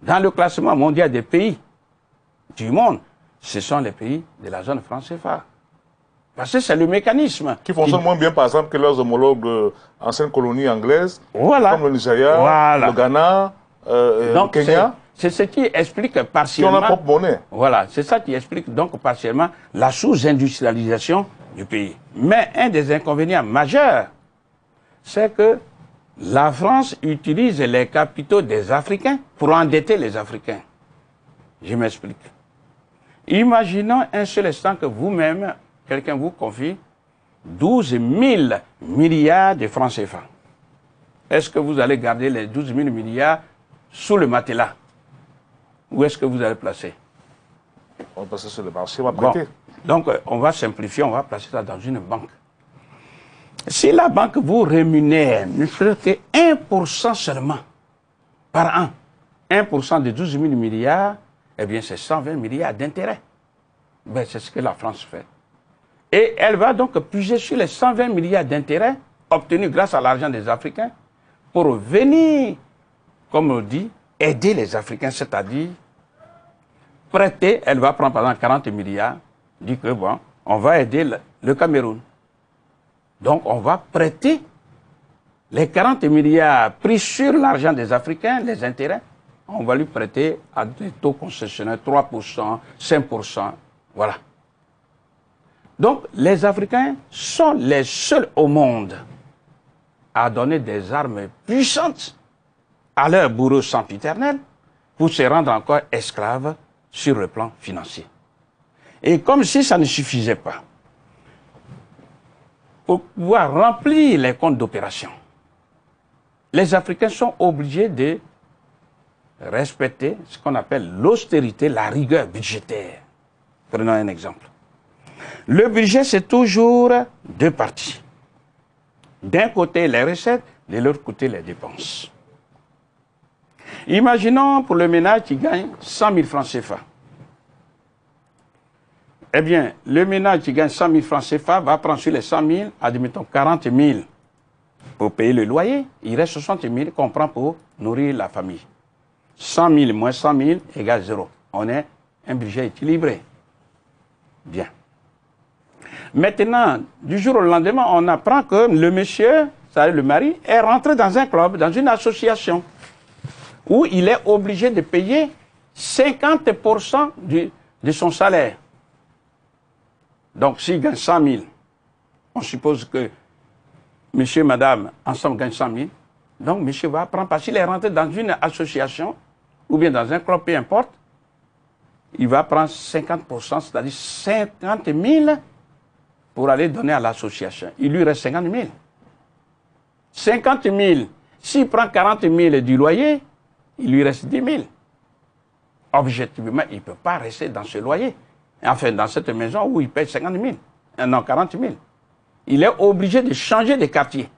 dans le classement mondial des pays du monde, ce sont les pays de la zone franc CFA. Parce que c'est le mécanisme. Qui fonctionne moins bien, par exemple, que leurs homologues anciennes colonies anglaises, voilà, comme le Nigeria, voilà, le Ghana, le Kenya. C'est ce qui explique partiellement... Qui ont leur propre monnaie. Voilà, c'est ça qui explique donc partiellement la sous-industrialisation du pays. Mais un des inconvénients majeurs, c'est que la France utilise les capitaux des Africains pour endetter les Africains. Je m'explique. Imaginons un seul instant que vous-même, quelqu'un vous confie 12 000 milliards de francs CFA. Est-ce que vous allez garder les 12 000 milliards sous le matelas? Où est-ce que vous allez placer? On va passer sur le marché, on va prêter. Bon. Donc, on va simplifier, on va placer ça dans une banque. Si la banque vous rémunère ne serait que 1% seulement par an, 1% de 12 000 milliards, eh bien, c'est 120 milliards d'intérêts. Ben, c'est ce que la France fait. Et elle va donc puiser sur les 120 milliards d'intérêts obtenus grâce à l'argent des Africains pour venir, comme on dit, aider les Africains, c'est-à-dire prêter. Elle va prendre par exemple 40 milliards, dit que bon, on va aider le Cameroun. Donc on va prêter les 40 milliards pris sur l'argent des Africains, les intérêts, on va lui prêter à des taux concessionnels, 3%, 5%, voilà. Donc les Africains sont les seuls au monde à donner des armes puissantes à leurs bourreaux sempiternels pour se rendre encore esclaves sur le plan financier. Et comme si ça ne suffisait pas, pour pouvoir remplir les comptes d'opération, les Africains sont obligés de respecter ce qu'on appelle l'austérité, la rigueur budgétaire. Prenons un exemple. Le budget, c'est toujours deux parties. D'un côté, les recettes, de l'autre côté, les dépenses. Imaginons pour le ménage qui gagne 100 000 francs CFA. Eh bien, le ménage qui gagne 100 000 francs CFA va prendre sur les 100 000, admettons 40 000 pour payer le loyer. Il reste 60 000 qu'on prend pour nourrir la famille. 100 000 moins 100 000 égale 0. On est un budget équilibré. Bien. Maintenant, du jour au lendemain, on apprend que le monsieur, c'est-à-dire le mari, est rentré dans un club, dans une association, où il est obligé de payer 50% de son salaire. Donc, s'il gagne 100 000, on suppose que monsieur et madame, ensemble, gagnent 100 000. Donc, monsieur va prendre, parce qu'il est rentré dans une association, ou bien dans un club, peu importe, il va prendre 50%, c'est-à-dire 50 000 pour aller donner à l'association. Il lui reste 50 000. 50 000, s'il prend 40 000 du loyer, il lui reste 10 000. Objectivement, il ne peut pas rester dans ce loyer. Enfin, dans cette maison où il paye 50 000. Non, 40 000. Il est obligé de changer de quartier.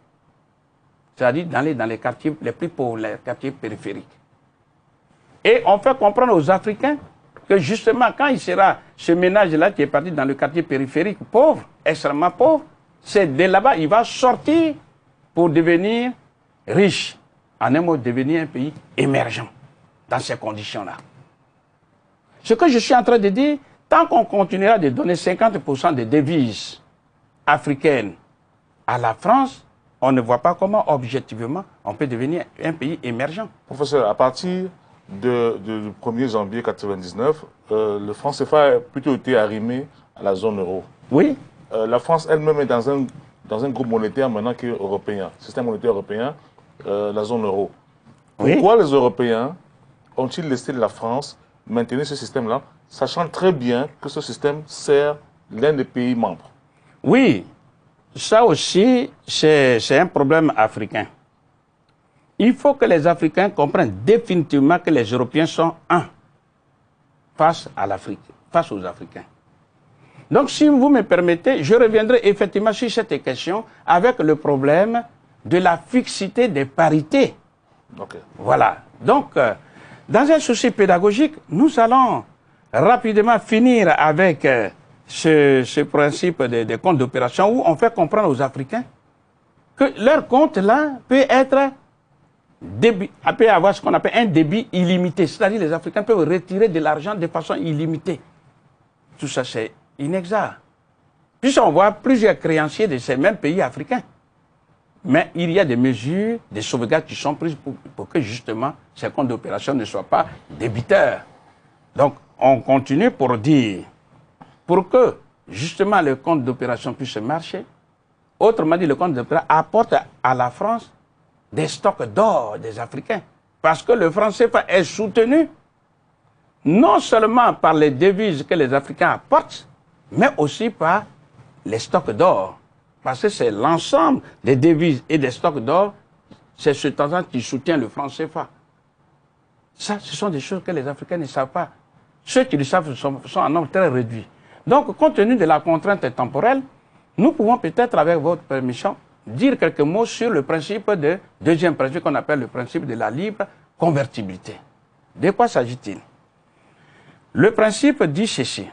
C'est-à-dire d'aller dans les quartiers les plus pauvres, les quartiers périphériques. Et on fait comprendre aux Africains que justement, quand il sera ce ménage-là qui est parti dans le quartier périphérique pauvre, extrêmement pauvre, c'est de là-bas, il va sortir pour devenir riche. En un mot, devenir un pays émergent dans ces conditions-là. Ce que je suis en train de dire, tant qu'on continuera de donner 50% de devises africaines à la France, on ne voit pas comment, objectivement, on peut devenir un pays émergent. Professeur, à partir du 1er janvier 1999, le franc CFA a plutôt été arrimé à la zone euro. Oui. La France elle-même est dans un groupe monétaire maintenant qui est européen, système monétaire européen, la zone euro. Oui. Pourquoi les Européens ont-ils laissé la France maintenir ce système-là, sachant très bien que ce système sert l'un des pays membres? Oui, ça aussi, c'est un problème africain. Il faut que les Africains comprennent définitivement que les Européens sont un face à l'Afrique, face aux Africains. Donc, si vous me permettez, je reviendrai effectivement sur cette question avec le problème de la fixité des parités. Okay. Voilà. Donc, dans un souci pédagogique, nous allons rapidement finir avec ce principe des comptes d'opération où on fait comprendre aux Africains que leur compte là peut avoir ce qu'on appelle un débit illimité. C'est-à-dire les Africains peuvent retirer de l'argent de façon illimitée. Tout ça, c'est inexact. Puisqu'on voit plusieurs créanciers de ces mêmes pays africains. Mais il y a des mesures, des sauvegardes qui sont prises pour que justement ces comptes d'opération ne soient pas débiteurs. Donc, on continue pour dire, pour que justement le compte d'opération puisse marcher, autrement dit, le compte d'opération apporte à la France des stocks d'or des Africains. Parce que le franc CFA est soutenu non seulement par les devises que les Africains apportent, mais aussi par les stocks d'or. Parce que c'est l'ensemble des devises et des stocks d'or, c'est ce temps qui soutient le franc CFA. Ça, ce sont des choses que les Africains ne savent pas. Ceux qui le savent sont en nombre très réduit. Donc, compte tenu de la contrainte temporelle, nous pouvons peut-être, avec votre permission, dire quelques mots sur le principe de deuxième principe qu'on appelle le principe de la libre convertibilité. De quoi s'agit-il? Le principe dit ceci.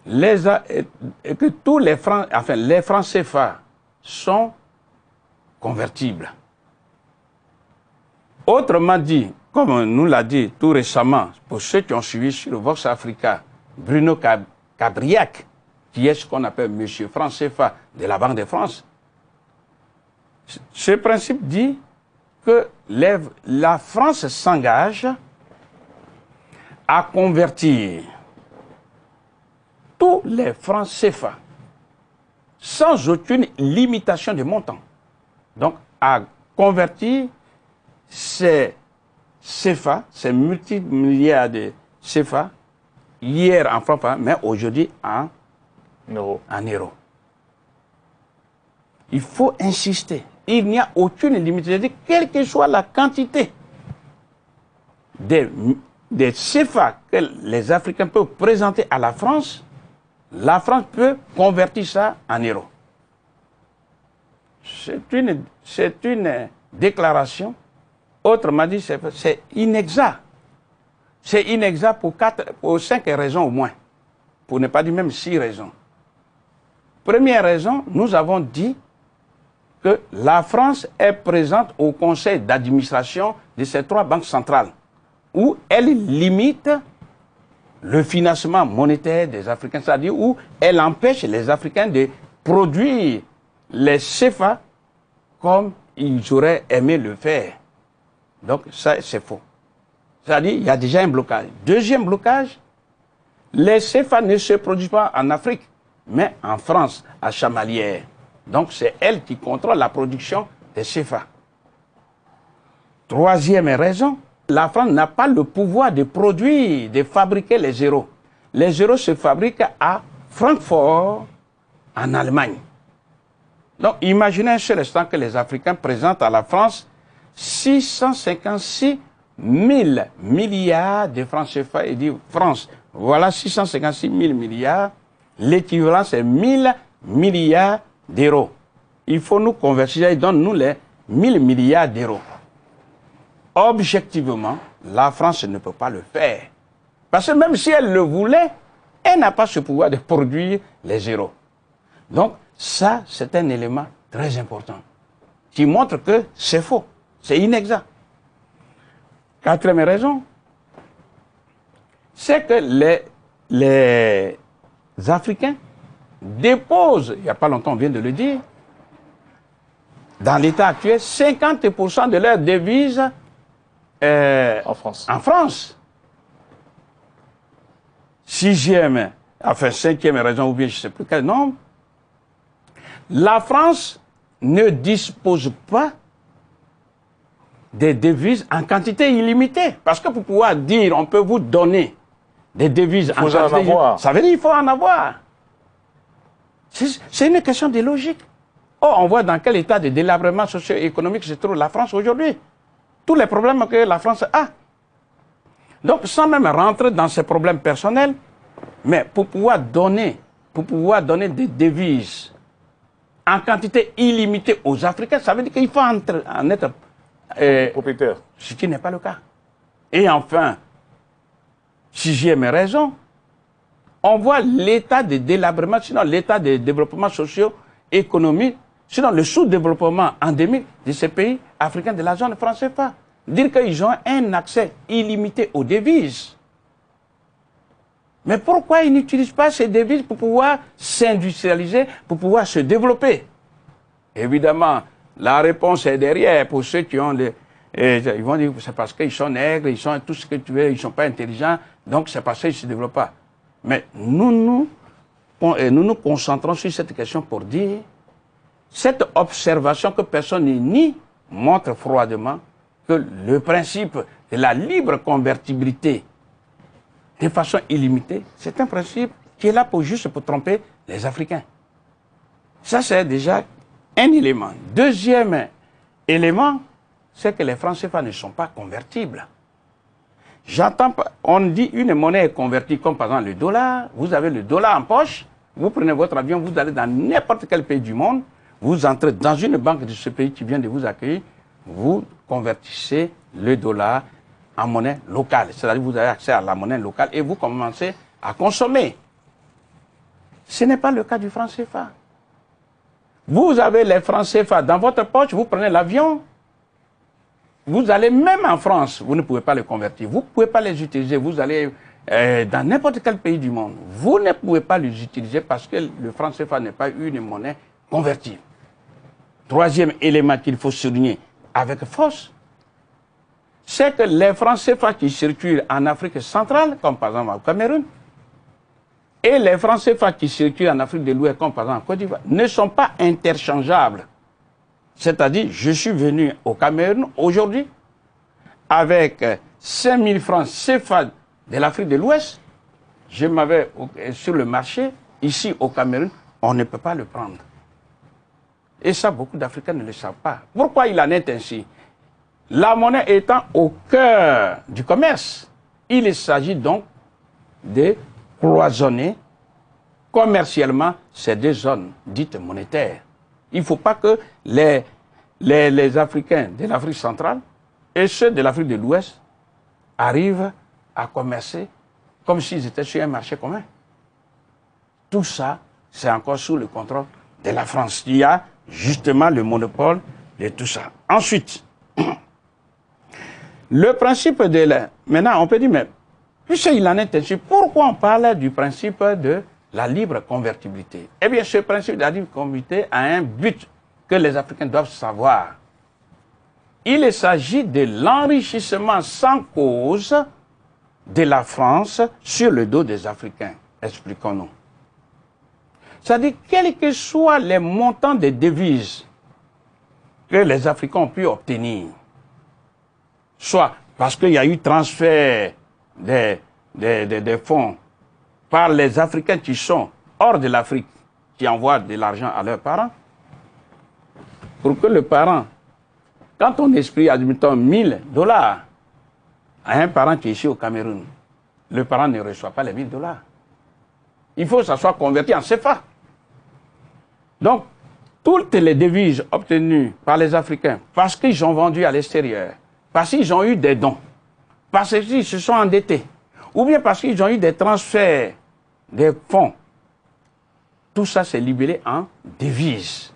Que tous les francs, enfin les francs CFA sont convertibles. Autrement dit, comme nous l'a dit tout récemment, pour ceux qui ont suivi sur le Vox Africa, Bruno Cabriac, qui est ce qu'on appelle Monsieur franc CFA de la Banque de France, ce principe dit que la France s'engage à convertir tous les francs CFA sans aucune limitation de montant. Donc, à convertir ces CFA, ces multimilliards de CFA, hier en francs, mais aujourd'hui en euros. Il faut insister. Il n'y a aucune limite. C'est-à-dire, quelle que soit la quantité des CFA que les Africains peuvent présenter à la France peut convertir ça en euros. C'est une déclaration, autrement dit, c'est inexact. C'est inexact pour 5 raisons au moins, pour ne pas dire même 6 raisons. Première raison, nous avons dit que la France est présente au conseil d'administration de ces 3 banques centrales, où elle limite le financement monétaire des Africains, c'est-à-dire où elle empêche les Africains de produire les CFA comme ils auraient aimé le faire. Donc ça, c'est faux. C'est-à-dire qu'il y a déjà un blocage. Deuxième blocage, les CFA ne se produisent pas en Afrique, mais en France, à Chamalières. Donc c'est elle qui contrôle la production des CFA. Troisième raison, la France n'a pas le pouvoir de produire, de fabriquer les euros. Les euros se fabriquent à Francfort, en Allemagne. Donc imaginez un seul instant que les Africains présentent à la France 656 000 milliards de francs CFA et disent France, voilà 656 000 milliards, l'équivalent c'est 1000 milliards d'euros. Il faut nous convertir et donne-nous les 1000 milliards d'euros. Objectivement, la France ne peut pas le faire. Parce que même si elle le voulait, elle n'a pas ce pouvoir de produire les euros. Donc, ça, c'est un élément très important qui montre que c'est faux, c'est inexact. Quatrième raison, c'est que les Africains déposent, il n'y a pas longtemps, on vient de le dire, dans l'état actuel, 50% de leurs devises en France. Sixième, enfin cinquième raison, ou bien je ne sais plus quel nombre, la France ne dispose pas des devises en quantité illimitée. Parce que pour pouvoir dire, on peut vous donner des devises en quantité illimitée, ça veut dire qu'il faut en avoir. C'est une question de logique. Or, on voit dans quel état de délabrement socio-économique se trouve la France aujourd'hui. Tous les problèmes que la France a. Donc, sans même rentrer dans ces problèmes personnels, mais pour pouvoir donner des devises en quantité illimitée aux Africains, ça veut dire qu'il faut en être propriétaire. Ce qui n'est pas le cas. Et enfin, sixième raison, on voit l'état de délabrement, sinon l'état de développement socio-économique, sinon le sous-développement endémique de ces pays africains de la zone franc CFA. Dire qu'ils ont un accès illimité aux devises. Mais pourquoi ils n'utilisent pas ces devises pour pouvoir s'industrialiser, pour pouvoir se développer? Évidemment, la réponse est derrière pour ceux qui ont les... ils vont dire que c'est parce qu'ils sont nègres, ils sont tout ce que tu veux, ils ne sont pas intelligents, donc c'est parce qu'ils ne se développent pas. Mais nous nous concentrons sur cette question pour dire cette observation que personne n'est ni montre froidement que le principe de la libre convertibilité de façon illimitée, c'est un principe qui est là pour juste pour tromper les Africains. Ça, c'est déjà un élément. Deuxième élément, c'est que les francs CFA ne sont pas convertibles. J'entends, on dit une monnaie est convertie comme par exemple le dollar. Vous avez le dollar en poche, vous prenez votre avion, vous allez dans n'importe quel pays du monde, vous entrez dans une banque de ce pays qui vient de vous accueillir, vous convertissez le dollar en monnaie locale. C'est-à-dire que vous avez accès à la monnaie locale et vous commencez à consommer. Ce n'est pas le cas du franc CFA. Vous avez les francs CFA dans votre poche, vous prenez l'avion, vous allez même en France, vous ne pouvez pas les convertir, vous ne pouvez pas les utiliser, vous allez dans n'importe quel pays du monde, vous ne pouvez pas les utiliser parce que le franc CFA n'est pas une monnaie convertible. Troisième élément qu'il faut souligner avec force, c'est que les francs CFA qui circulent en Afrique centrale, comme par exemple au Cameroun, et les francs CFA qui circulent en Afrique de l'Ouest, comme par exemple en Côte d'Ivoire, ne sont pas interchangeables. C'est-à-dire, je suis venu au Cameroun aujourd'hui avec 5000 francs CFA de l'Afrique de l'Ouest. Je m'avais sur le marché, ici au Cameroun, on ne peut pas le prendre. Et ça, beaucoup d'Africains ne le savent pas. Pourquoi il en est ainsi? La monnaie étant au cœur du commerce, il s'agit donc de cloisonner commercialement ces deux zones dites monétaires. Il ne faut pas que les Africains de l'Afrique centrale et ceux de l'Afrique de l'Ouest arrivent à commercer comme s'ils étaient sur un marché commun. Tout ça, c'est encore sous le contrôle de la France. Il y a justement le monopole de tout ça. Ensuite, le principe de la... Maintenant, on peut dire, mais puisqu'il en est ainsi, pourquoi on parle du principe de la libre convertibilité? Eh bien, ce principe de la libre convertibilité a un but que les Africains doivent savoir. Il s'agit de l'enrichissement sans cause de la France sur le dos des Africains. Expliquons-nous. C'est-à-dire, quels que soient les montants de devises que les Africains ont pu obtenir, soit parce qu'il y a eu transfert des fonds par les Africains qui sont hors de l'Afrique, qui envoient de l'argent à leurs parents, pour que le parent, quand on exprie, admettons, 1000 $ à un parent qui est ici au Cameroun, le parent ne reçoit pas les 1000 $. Il faut que ça soit converti en CFA. Donc, toutes les devises obtenues par les Africains, parce qu'ils ont vendu à l'extérieur, parce qu'ils ont eu des dons, parce qu'ils se sont endettés, ou bien parce qu'ils ont eu des transferts des fonds, tout ça c'est libellé en devises.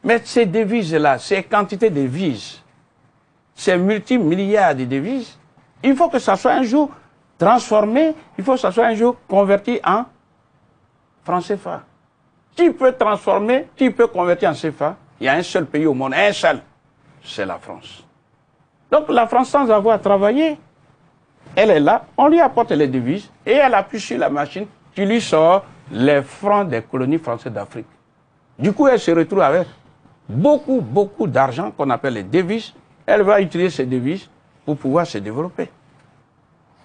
Mais ces devises-là, ces quantités de devises, ces multimilliards de devises, il faut que ça soit un jour transformé, il faut que ça soit un jour converti en franc CFA. Qui peut transformer, qui peut convertir en CFA? Il y a un seul pays au monde, un seul, c'est la France. Donc la France, sans avoir travaillé, elle est là, on lui apporte les devises et elle appuie sur la machine qui lui sort les francs des colonies françaises d'Afrique. Du coup, elle se retrouve avec beaucoup d'argent qu'on appelle les devises. Elle va utiliser ces devises pour pouvoir se développer.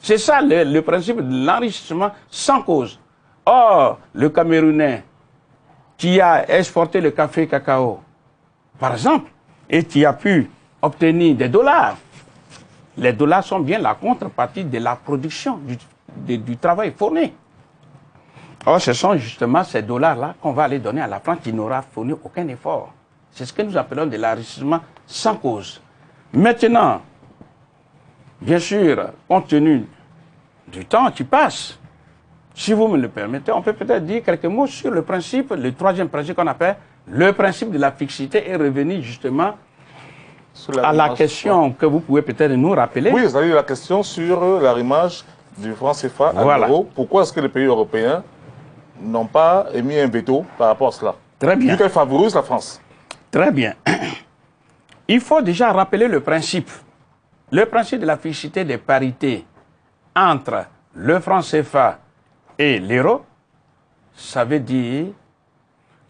C'est ça le principe de l'enrichissement sans cause. Or, le Camerounais qui a exporté le café cacao, par exemple, et qui a pu obtenir des dollars, les dollars sont bien la contrepartie de la production, du travail fourni. Or, ce sont justement ces dollars-là qu'on va aller donner à la France qui n'aura fourni aucun effort. C'est ce que nous appelons de l'enrichissement sans cause. Maintenant, bien sûr, compte tenu du temps qui passe, si vous me le permettez, on peut peut-être dire quelques mots sur le principe, le troisième principe qu'on appelle le principe de la fixité et revenir justement à la question que vous pouvez peut-être nous rappeler. Oui, c'est-à-dire la question sur l'arrimage du franc CFA à l'euro. Pourquoi est-ce que les pays européens n'ont pas émis un veto par rapport à cela? Très bien. Vu qu'elle favorise la France. Très bien. Il faut déjà rappeler le principe. Le principe de la fixité des parités entre le franc CFA et l'euro, ça veut dire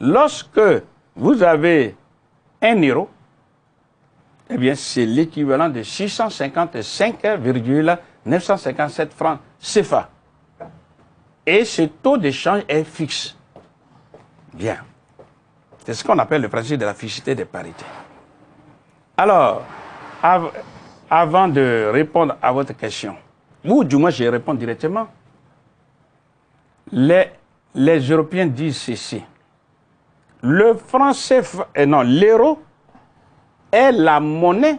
lorsque vous avez 1 euro, eh bien, c'est l'équivalent de 655,957 francs CFA. Et ce taux d'échange est fixe. Bien. C'est ce qu'on appelle le principe de la fixité des parités. Alors, avant de répondre à votre question, ou du moins je réponds directement, les Européens disent ceci. Le franc CFA, non, l'euro est la monnaie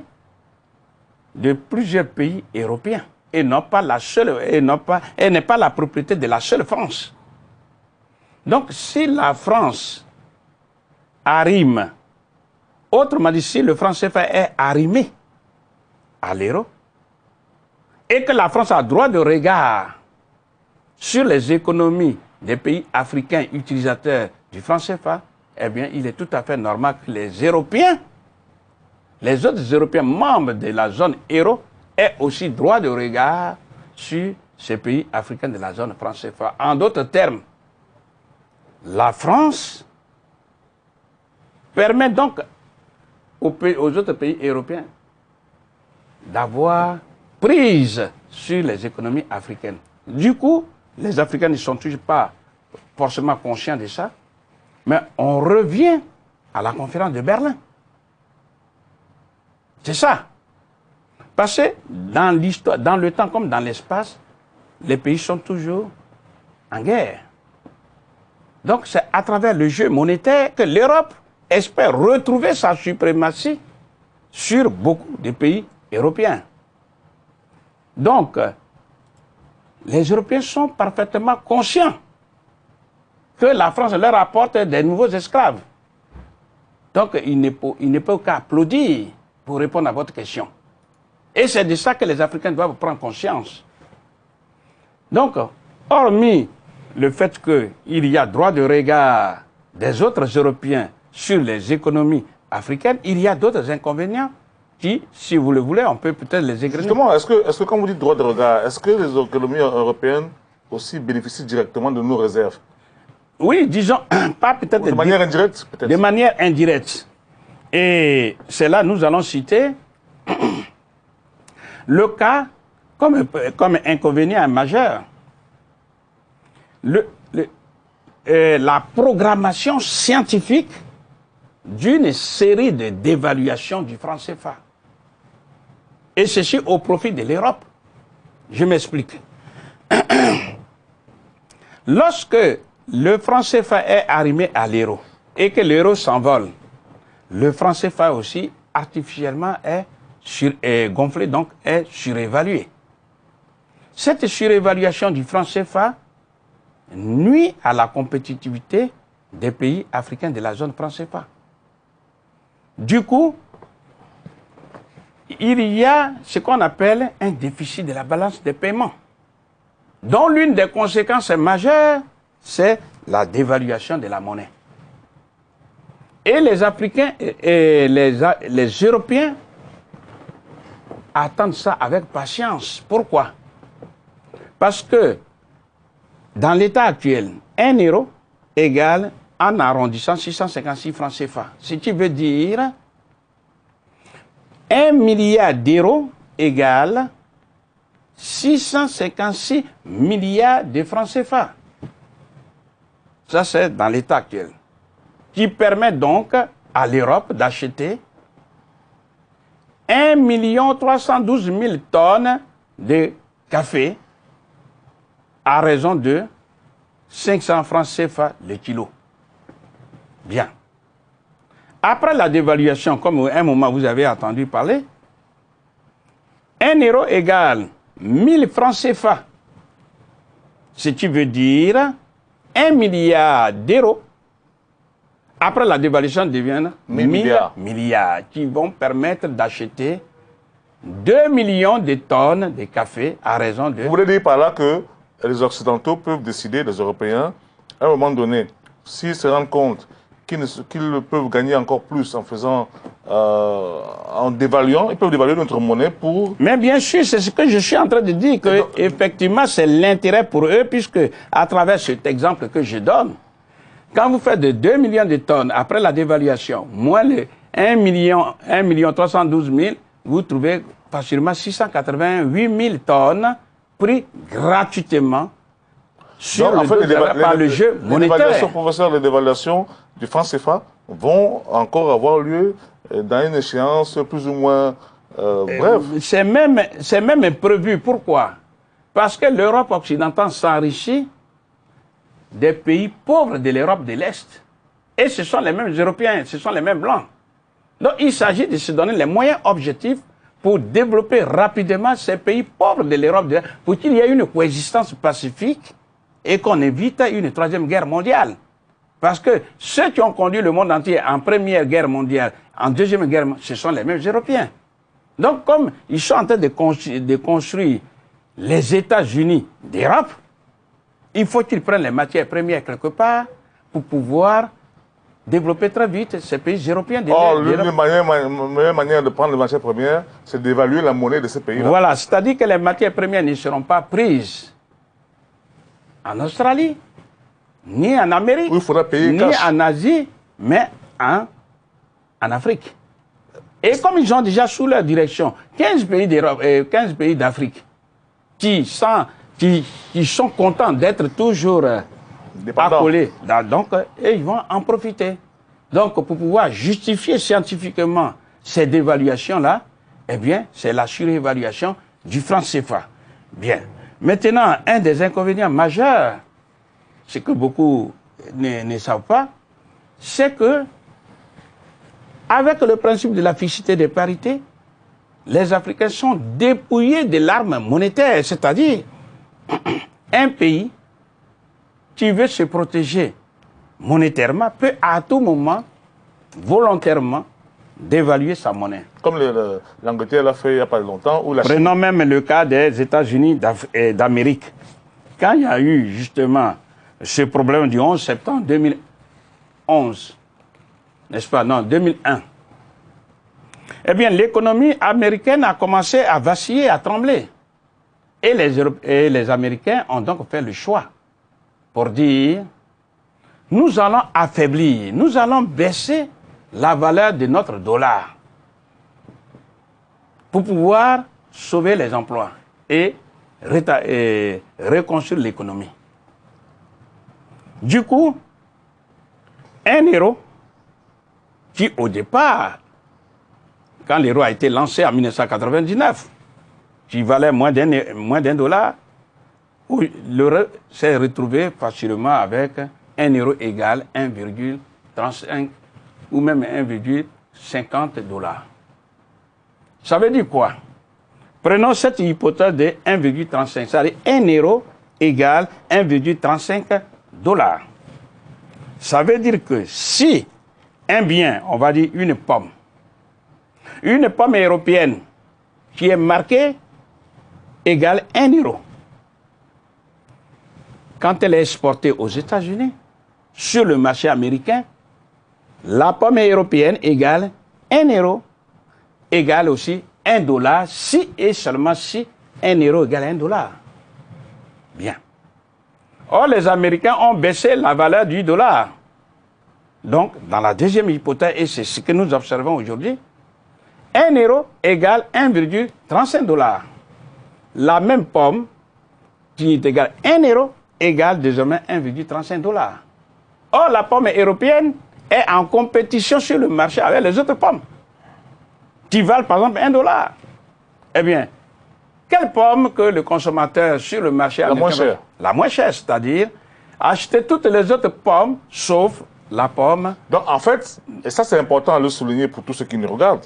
de plusieurs pays européens et non pas la seule, elle n'est pas la propriété de la seule France. Donc, si la France arrime, autrement dit, si le franc CFA est arrimé à l'euro, et que la France a droit de regard sur les économies des pays africains utilisateurs du franc CFA, eh bien, il est tout à fait normal que les Européens, les autres Européens membres de la zone euro, aient aussi droit de regard sur ces pays africains de la zone franc CFA. En d'autres termes, la France permet donc aux autres pays européens d'avoir prise sur les économies africaines. Du coup, les Africains ne sont toujours pas forcément conscients de ça, mais on revient à la conférence de Berlin. C'est ça. Parce que dans l'histoire, dans le temps comme dans l'espace, les pays sont toujours en guerre. Donc c'est à travers le jeu monétaire que l'Europe espère retrouver sa suprématie sur beaucoup de pays européens. Donc, les Européens sont parfaitement conscients que la France leur apporte des nouveaux esclaves. Donc, il ne peut qu'applaudir pour répondre à votre question. Et c'est de ça que les Africains doivent prendre conscience. Donc, hormis le fait qu'il y a droit de regard des autres Européens sur les économies africaines, il y a d'autres inconvénients qui, si vous le voulez, on peut peut-être les égrener. Justement, est-ce que quand vous dites droit de regard, est-ce que les économies européennes aussi bénéficient directement de nos réserves? Oui, disons, pas peut-être... De manière indirecte, peut-être. De manière indirecte. Et c'est là nous allons citer le cas comme inconvénient majeur. La programmation scientifique d'une série de dévaluations du franc CFA. Et ceci au profit de l'Europe. Je m'explique. Lorsque le franc CFA est arrimé à l'euro et que l'euro s'envole, le franc CFA aussi artificiellement est gonflé, donc est surévalué. Cette surévaluation du franc CFA nuit à la compétitivité des pays africains de la zone franc CFA. Du coup, il y a ce qu'on appelle un déficit de la balance des paiements, dont l'une des conséquences majeures, c'est la dévaluation de la monnaie. Et les Africains et les Européens attendent ça avec patience. Pourquoi? Parce que dans l'état actuel, 1 euro égale, en arrondissant, 656 francs CFA. Ce qui veut dire 1 milliard d'euros égale 656 milliards de francs CFA. Ça, c'est dans l'état actuel. Qui permet donc à l'Europe d'acheter 1 312 000 tonnes de café à raison de 500 francs CFA le kilo. Bien. Après la dévaluation, comme à un moment vous avez entendu parler, 1 euro égale 1000 francs CFA. Ce qui veut dire 1 milliard d'euros. Après la dévaluation devient 1000 milliards qui vont permettre d'acheter 2 millions de tonnes de café à raison de... Vous voulez dire par là que les Occidentaux peuvent décider, les Européens, à un moment donné, s'ils se rendent compte qu'ils peuvent gagner encore plus en faisant, en dévaluant, ils peuvent dévaluer notre monnaie pour... Mais bien sûr, c'est ce que je suis en train de dire, que effectivement c'est l'intérêt pour eux, puisque à travers cet exemple que je donne, Quand vous faites de 2 millions de tonnes après la dévaluation, moins le 1 312 000, vous trouvez facilement 688 000 tonnes pris gratuitement sur donc, en fait, par le jeu monétaire. Professeur, les dévaluations du franc CFA vont encore avoir lieu dans une échéance plus ou moins brève. C'est même prévu. Pourquoi? Parce que l'Europe occidentale s'enrichit des pays pauvres de l'Europe de l'Est. Et ce sont les mêmes Européens, ce sont les mêmes Blancs. Donc il s'agit de se donner les moyens objectifs pour développer rapidement ces pays pauvres de l'Europe de l'Est, pour qu'il y ait une coexistence pacifique et qu'on évite une troisième guerre mondiale. Parce que ceux qui ont conduit le monde entier en première guerre mondiale, en deuxième guerre mondiale, ce sont les mêmes Européens. Donc comme ils sont en train de construire les États-Unis d'Europe, il faut qu'ils prennent les matières premières quelque part pour pouvoir développer très vite ces pays européens. Or, la meilleure manière de prendre les matières premières, c'est d'évaluer la monnaie de ces pays-là. Voilà, c'est-à-dire que les matières premières ne seront pas prises en Australie, ni en Amérique, il faudra payer ni cash. en Asie, mais en Afrique. Et comme ils ont déjà sous leur direction 15 pays d'Europe et 15 pays d'Afrique qui sont contents d'être toujours accolés, donc et ils vont en profiter. Donc pour pouvoir justifier scientifiquement ces dévaluations-là, eh bien c'est la surévaluation du franc CFA. Bien. Maintenant, un des inconvénients majeurs, ce que beaucoup ne savent pas, c'est que avec le principe de la fixité des parités, les Africains sont dépouillés de l'arme monétaire, c'est-à-dire un pays qui veut se protéger monétairement peut à tout moment, volontairement, dévaluer sa monnaie. Comme l'Angleterre l'a fait il n'y a pas longtemps. Prenons même le cas des États-Unis d'Amérique. Quand il y a eu justement ce problème du 11 septembre 2011, n'est-ce pas? Non, 2001. Eh bien, l'économie américaine a commencé à vaciller, à trembler. Et les Américains ont donc fait le choix pour dire, nous allons affaiblir, nous allons baisser la valeur de notre dollar pour pouvoir sauver les emplois et reconstruire l'économie. Du coup, 1 euro, qui au départ, quand l'euro a été lancé en 1999, qui valait moins d'un dollar, l'euro s'est retrouvé facilement avec 1 euro égale 1,35 ou même 1,50 $. Ça veut dire quoi? Prenons cette hypothèse de 1,35, c'est-à-dire 1 euro égale 1,35 $. Ça veut dire que si un bien, on va dire une pomme européenne qui est marquée égale 1 euro. Quand elle est exportée aux États-Unis, sur le marché américain, la pomme européenne égale 1 euro, égale aussi 1 $, si et seulement si 1 euro égale 1 $. Bien. Or, les Américains ont baissé la valeur du dollar. Donc, dans la deuxième hypothèse, et c'est ce que nous observons aujourd'hui, 1 euro égale 1,35 $. La même pomme, qui est égale 1 euro, égale désormais 1,35 $. Or, la pomme européenne est en compétition sur le marché avec les autres pommes, qui valent par exemple 1 $. Eh bien, quelle pomme que le consommateur sur le marché la moins chère? La moins chère, c'est-à-dire acheter toutes les autres pommes, sauf la pomme. Donc, en fait, et ça c'est important à le souligner pour tous ceux qui nous regardent,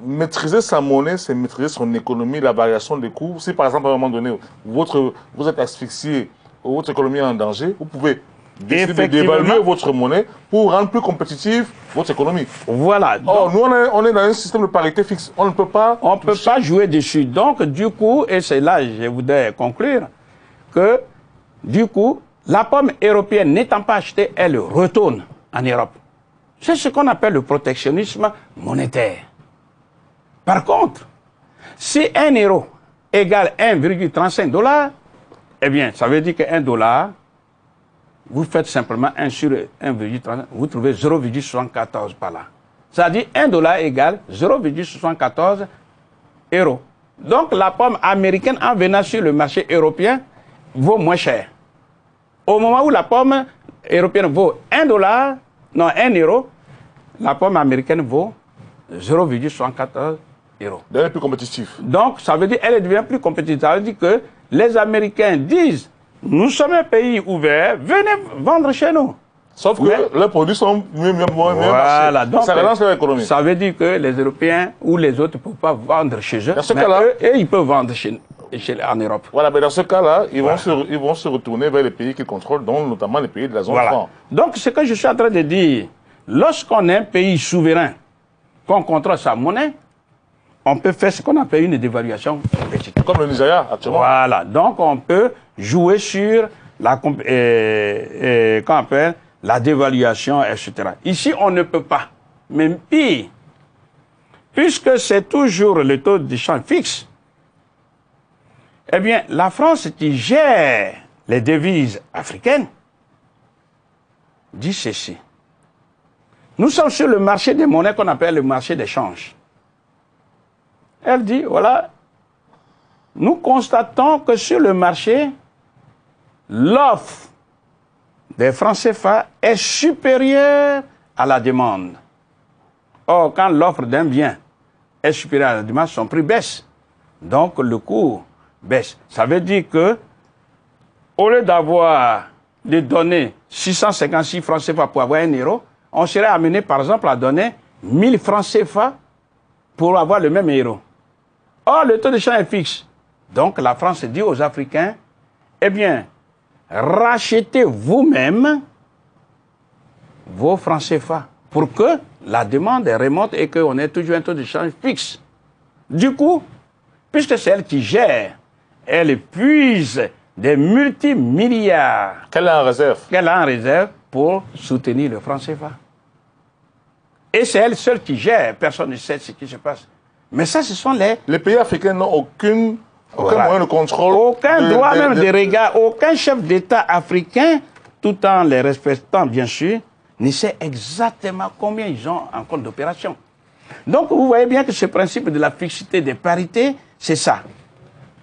maîtriser sa monnaie, c'est maîtriser son économie, la variation des cours. Si par exemple, à un moment donné, vous êtes asphyxié, votre économie est en danger, vous pouvez décider d'évaluer votre monnaie pour rendre plus compétitive votre économie. Voilà. Or, nous, on est dans un système de parité fixe. On ne peut pas... On ne peut pas jouer dessus. Donc, du coup, et c'est là que je voudrais conclure, que, du coup, la pomme européenne n'étant pas achetée, elle retourne en Europe. C'est ce qu'on appelle le protectionnisme monétaire. Par contre, si 1 euro égale 1,35 $, eh bien, ça veut dire que 1 $, vous faites simplement 1 sur 1,30, vous trouvez 0,74 par là. C'est-à-dire $1 égale 0,74 euros. Donc la pomme américaine en venant sur le marché européen vaut moins cher. Au moment où la pomme européenne vaut $1, non 1 euro, la pomme américaine vaut 0,74 euros. Elle est plus compétitive. Donc ça veut dire qu'elle devient plus compétitive. Ça veut dire que les Américains disent, nous sommes un pays ouvert, venez vendre chez nous. Sauf que leurs produits sont mieux voilà, donc, ça relance leur économie. Ça veut dire que les Européens ou les autres ne peuvent pas vendre chez eux. Dans ce cas-là, ils peuvent vendre en Europe. Voilà, mais dans ce cas-là, ils vont se retourner vers les pays qu'ils contrôlent, dont notamment les pays de la zone franc. Donc, ce que je suis en train de dire, lorsqu'on est un pays souverain, qu'on contrôle sa monnaie, on peut faire ce qu'on appelle une dévaluation politique. Comme le Nigeria, actuellement. Voilà, donc on peut jouer sur la, qu'on appelle la dévaluation, etc. Ici, on ne peut pas. Même pire, puisque c'est toujours le taux de change fixe, eh bien, la France qui gère les devises africaines dit ceci. Nous sommes sur le marché des monnaies qu'on appelle le marché d'échange. Elle dit, voilà, nous constatons que sur le marché, l'offre des francs CFA est supérieure à la demande. Or, quand l'offre d'un bien est supérieure à la demande, son prix baisse. Donc, le coût baisse. Ça veut dire que, au lieu d'avoir de donner 656 francs CFA pour avoir 1 euro, on serait amené, par exemple, à donner 1000 francs CFA pour avoir le même euro. Or, le taux de change est fixe. Donc, la France dit aux Africains, eh bien, rachetez vous-même vos francs CFA pour que la demande remonte et qu'on ait toujours un taux de change fixe. Du coup, puisque c'est elle qui gère, elle puise des multimilliards qu'elle a en réserve pour soutenir le franc CFA. Et c'est elle seule qui gère, personne ne sait ce qui se passe. Mais ça, ce sont les pays africains n'ont aucun moyen de contrôle. Aucun droit même de regard, aucun chef d'État africain, tout en les respectant bien sûr, ne sait exactement combien ils ont en compte d'opération. Donc vous voyez bien que ce principe de la fixité des parités, c'est ça.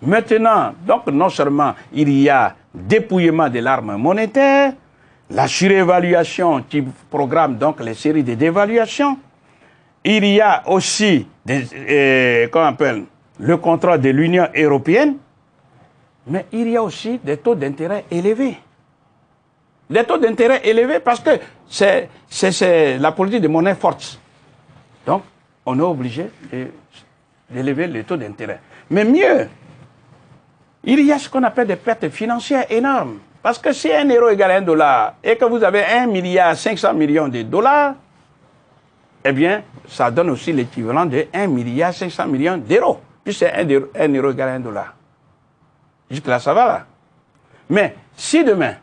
Maintenant, donc non seulement il y a dépouillement de l'arme monétaire, la surévaluation qui programme donc les séries de dévaluations, il y a aussi comment on appelle, le contrôle de l'Union européenne, mais il y a aussi des taux d'intérêt élevés. Des taux d'intérêt élevés parce que c'est la politique de monnaie forte. Donc, on est obligé d'élever les taux d'intérêt. Mais mieux, il y a ce qu'on appelle des pertes financières énormes. Parce que si 1 euro égale 1 dollar et que vous avez 1,5 milliard de dollars, eh bien, ça donne aussi l'équivalent de 1,5 milliard d'euros. Puis c'est 1 euro égale 1 dollar. Jusque-là, ça va là. Mais si demain,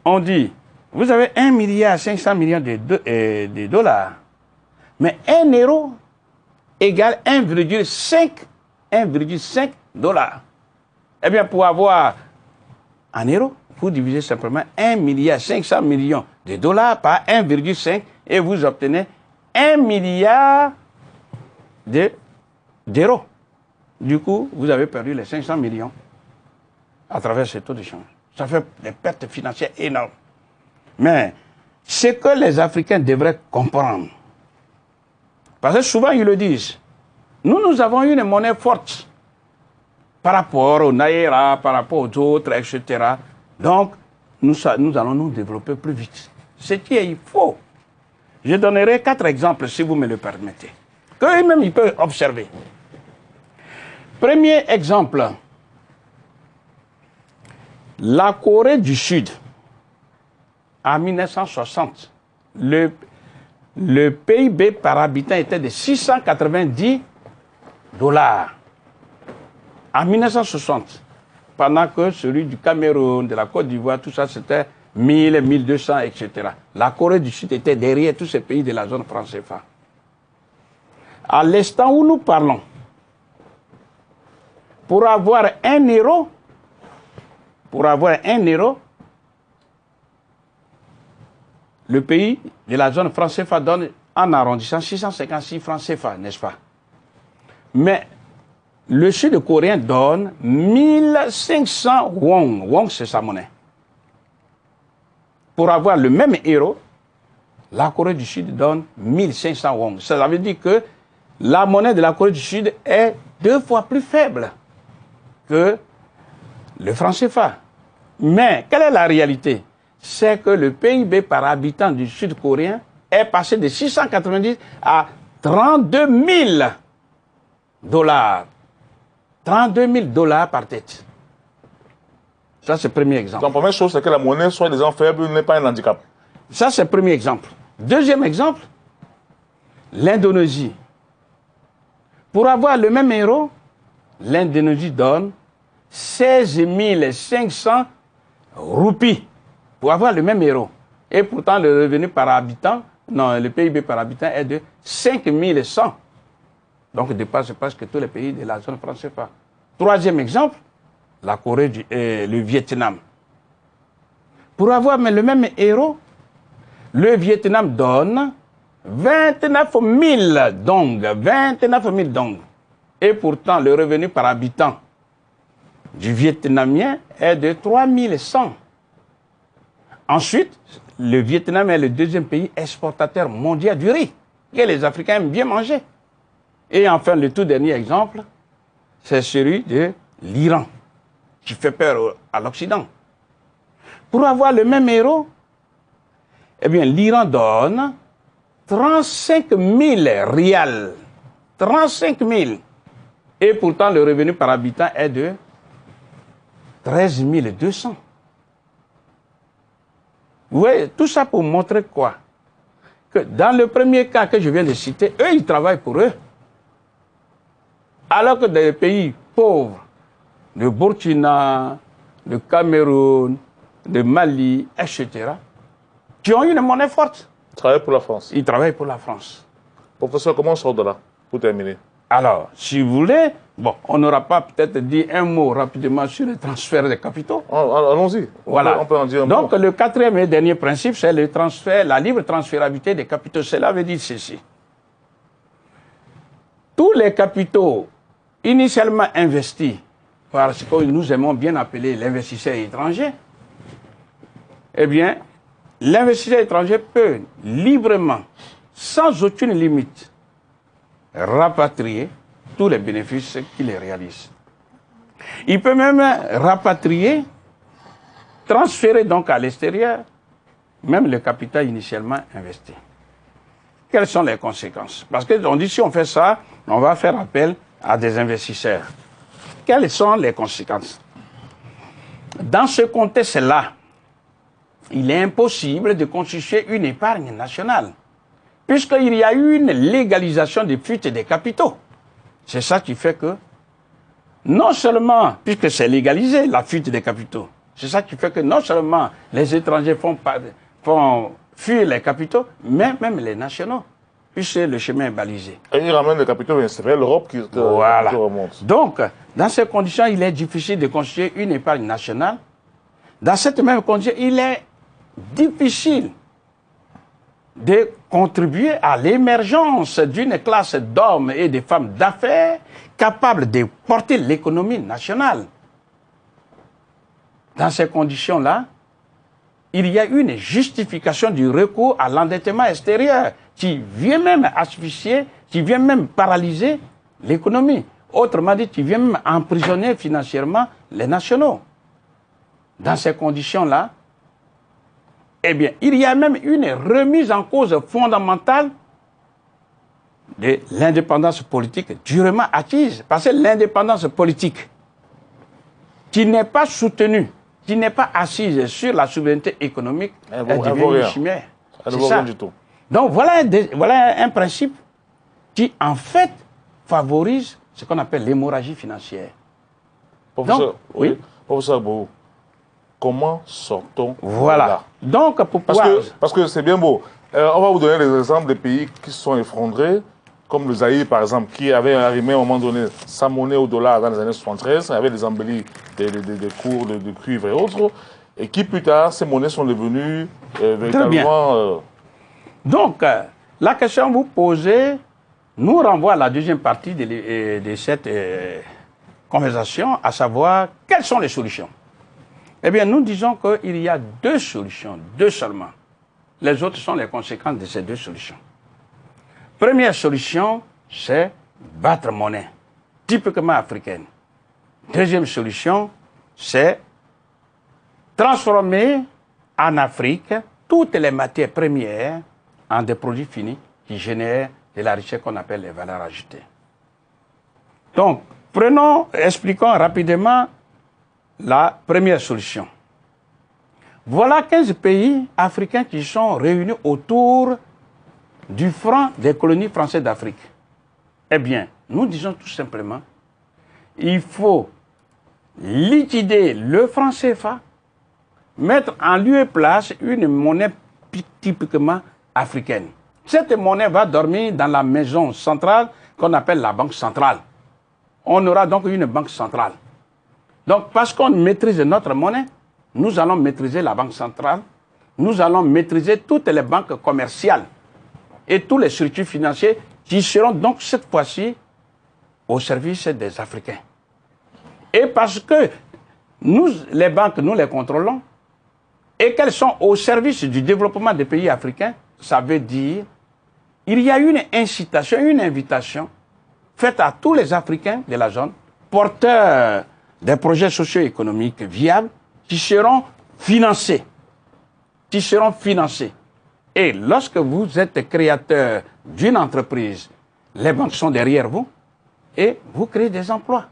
on dit, vous avez 1,5 milliard de dollars, mais 1 euro égale 1,5 dollars. Eh bien, pour avoir 1 euro, vous divisez simplement 1,5 milliard de dollars par 1,5 et vous obtenez 1 milliard d'euros. Du coup, vous avez perdu les 500 millions à travers ce taux de change. Ça fait des pertes financières énormes. Mais ce que les Africains devraient comprendre, parce que souvent ils le disent, nous avons une monnaie forte par rapport au Naira, par rapport aux autres, etc. Donc, nous allons nous développer plus vite. Ce qui est faux. Je donnerai 4 exemples, si vous me le permettez, qu'eux-mêmes ils peuvent observer. Premier exemple, la Corée du Sud, en 1960, le PIB par habitant était de 690 $. En 1960, pendant que celui du Cameroun, de la Côte d'Ivoire, tout ça, c'était 1000, 1200, etc. La Corée du Sud était derrière tous ces pays de la zone franc CFA. À l'instant où nous parlons, pour avoir 1 euro, le pays de la zone franc CFA donne en arrondissant 656 francs CFA, n'est-ce pas? Mais le Sud-Coréen donne 1500 won. Won, c'est sa monnaie. Pour avoir le même euro, la Corée du Sud donne 1500 won. Ça veut dire que la monnaie de la Corée du Sud est 2 fois plus faible que le franc CFA. Mais quelle est la réalité? C'est que le PIB par habitant du Sud-Coréen est passé de 690 à 32 000 dollars. 32 000 dollars par tête. Ça, c'est le premier exemple. Donc, la première chose, c'est que la monnaie soit des gens faibles n'est pas un handicap. Ça, c'est le premier exemple. Deuxième exemple, l'Indonésie. Pour avoir le même euro, l'Indonésie donne 16 500 roupies pour avoir le même euro. Et pourtant, le revenu par habitant, non, le PIB par habitant est de 5 100. Donc, dépasse presque tous les pays de la zone franc CFA. Troisième exemple, la Corée et le Vietnam. Pour avoir le même euro, le Vietnam donne 29 000 dong. 29 000 dong. Et pourtant, le revenu par habitant du Vietnamien est de 3 100. Ensuite, le Vietnam est le deuxième pays exportateur mondial du riz. Et les Africains aiment bien manger. Et enfin, le tout dernier exemple, c'est celui de l'Iran, qui fait peur à l'Occident. Pour avoir le même euro, eh bien, l'Iran donne 35 000 rials. 35 000. Et pourtant, le revenu par habitant est de 13 200. Vous voyez, tout ça pour montrer quoi? Que dans le premier cas que je viens de citer, eux, ils travaillent pour eux. Alors que dans les pays pauvres, le Burkina, le Cameroun, le Mali, etc., qui ont une monnaie forte. Ils travaillent pour la France. Ils travaillent pour la France. Professeur, comment on sort de là, pour terminer? Alors, si vous voulez, bon, on n'aura pas peut-être dit un mot rapidement sur le transfert des capitaux. Allons-y. Voilà. On peut en dire un Donc, mot. le quatrième et dernier principe, c'est le transfert, la libre transférabilité des capitaux. Cela veut dire ceci. Tous les capitaux initialement investis par ce que nous aimons bien appeler l'investisseur étranger, eh bien, l'investisseur étranger peut librement, sans aucune limite, rapatrier tous les bénéfices qu'il réalise. Il peut même rapatrier, transférer donc à l'extérieur, même le capital initialement investi. Quelles sont les conséquences? Parce qu'on dit si on fait ça, on va faire appel à des investisseurs. Quelles sont les conséquences? Dans ce contexte-là, il est impossible de constituer une épargne nationale, puisqu'il y a eu une légalisation des fuites des capitaux. C'est ça qui fait que, non seulement, puisque c'est légalisé, la fuite des capitaux, c'est ça qui fait que non seulement les étrangers font fuir les capitaux, mais même les nationaux, puisque le chemin est balisé. Et ils ramènent les capitaux, c'est vers l'Europe qui remonte. Donc, dans ces conditions, il est difficile de constituer une épargne nationale. Dans cette même condition, il est difficile de contribuer à l'émergence d'une classe d'hommes et de femmes d'affaires capables de porter l'économie nationale. Dans ces conditions-là, il y a une justification du recours à l'endettement extérieur qui vient même asphyxier, qui vient même paralyser l'économie. Autrement dit, qui vient même emprisonner financièrement les nationaux. Dans ces conditions-là, eh bien, il y a même une remise en cause fondamentale de l'indépendance politique durement acquise. Parce que l'indépendance politique qui n'est pas soutenue, qui n'est pas assise sur la souveraineté économique, elle devient une chimère. Elle ne vaut rien du tout. Donc voilà un principe qui, en fait, favorise ce qu'on appelle l'hémorragie financière. Professeur, donc, oui. Professeur Bourou, comment sort-on Voilà. de là? Donc, pour pouvoir... Parce que c'est bien beau. On va vous donner des exemples des pays qui se sont effondrés, comme le Zaïre, par exemple, qui avait arrimé à un moment donné sa monnaie au dollar dans les années 73, avec des embellis, des cours de cuivre et autres. et qui plus tard, ces monnaies sont devenues véritablement... Donc, la question que vous posez nous renvoie à la deuxième partie de cette conversation, à savoir quelles sont les solutions. Eh bien, nous disons qu'il y a deux solutions, deux seulement. Les autres sont les conséquences de ces deux solutions. Première solution, c'est battre monnaie, typiquement africaine. Deuxième solution, c'est transformer en Afrique toutes les matières premières en des produits finis qui génèrent de la richesse qu'on appelle les valeurs ajoutées. Donc, expliquons rapidement la première solution. Voilà 15 pays africains qui sont réunis autour du franc des colonies françaises d'Afrique. Eh bien, nous disons tout simplement, il faut liquider le franc CFA, mettre en lieu et place une monnaie typiquement africaine. Cette monnaie va dormir dans la maison centrale qu'on appelle la banque centrale. On aura donc une banque centrale. Donc, parce qu'on maîtrise notre monnaie, nous allons maîtriser la banque centrale, nous allons maîtriser toutes les banques commerciales et tous les structures financières qui seront donc cette fois-ci au service des Africains. Et parce que nous, les banques, nous les contrôlons et qu'elles sont au service du développement des pays africains, ça veut dire qu'il y a une incitation, une invitation faite à tous les Africains de la zone, porteurs des projets socio-économiques viables, qui seront financés. Qui seront financés. Et lorsque vous êtes créateur d'une entreprise, les banques sont derrière vous et vous créez des emplois.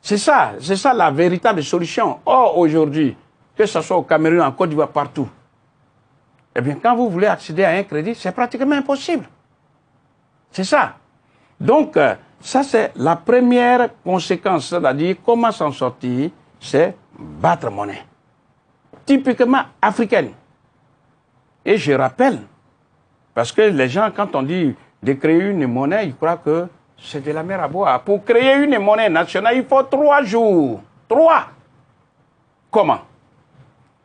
C'est ça la véritable solution. Or, aujourd'hui, que ce soit au Cameroun, en Côte d'Ivoire, partout, eh bien, quand vous voulez accéder à un crédit, c'est pratiquement impossible. C'est ça. Donc, ça, c'est la première conséquence, c'est-à-dire comment s'en sortir, c'est battre monnaie. Typiquement africaine. Et je rappelle, parce que les gens, quand on dit de créer une monnaie, ils croient que c'est de la mer à boire. Pour créer une monnaie nationale, il faut 3 jours. 3. Comment?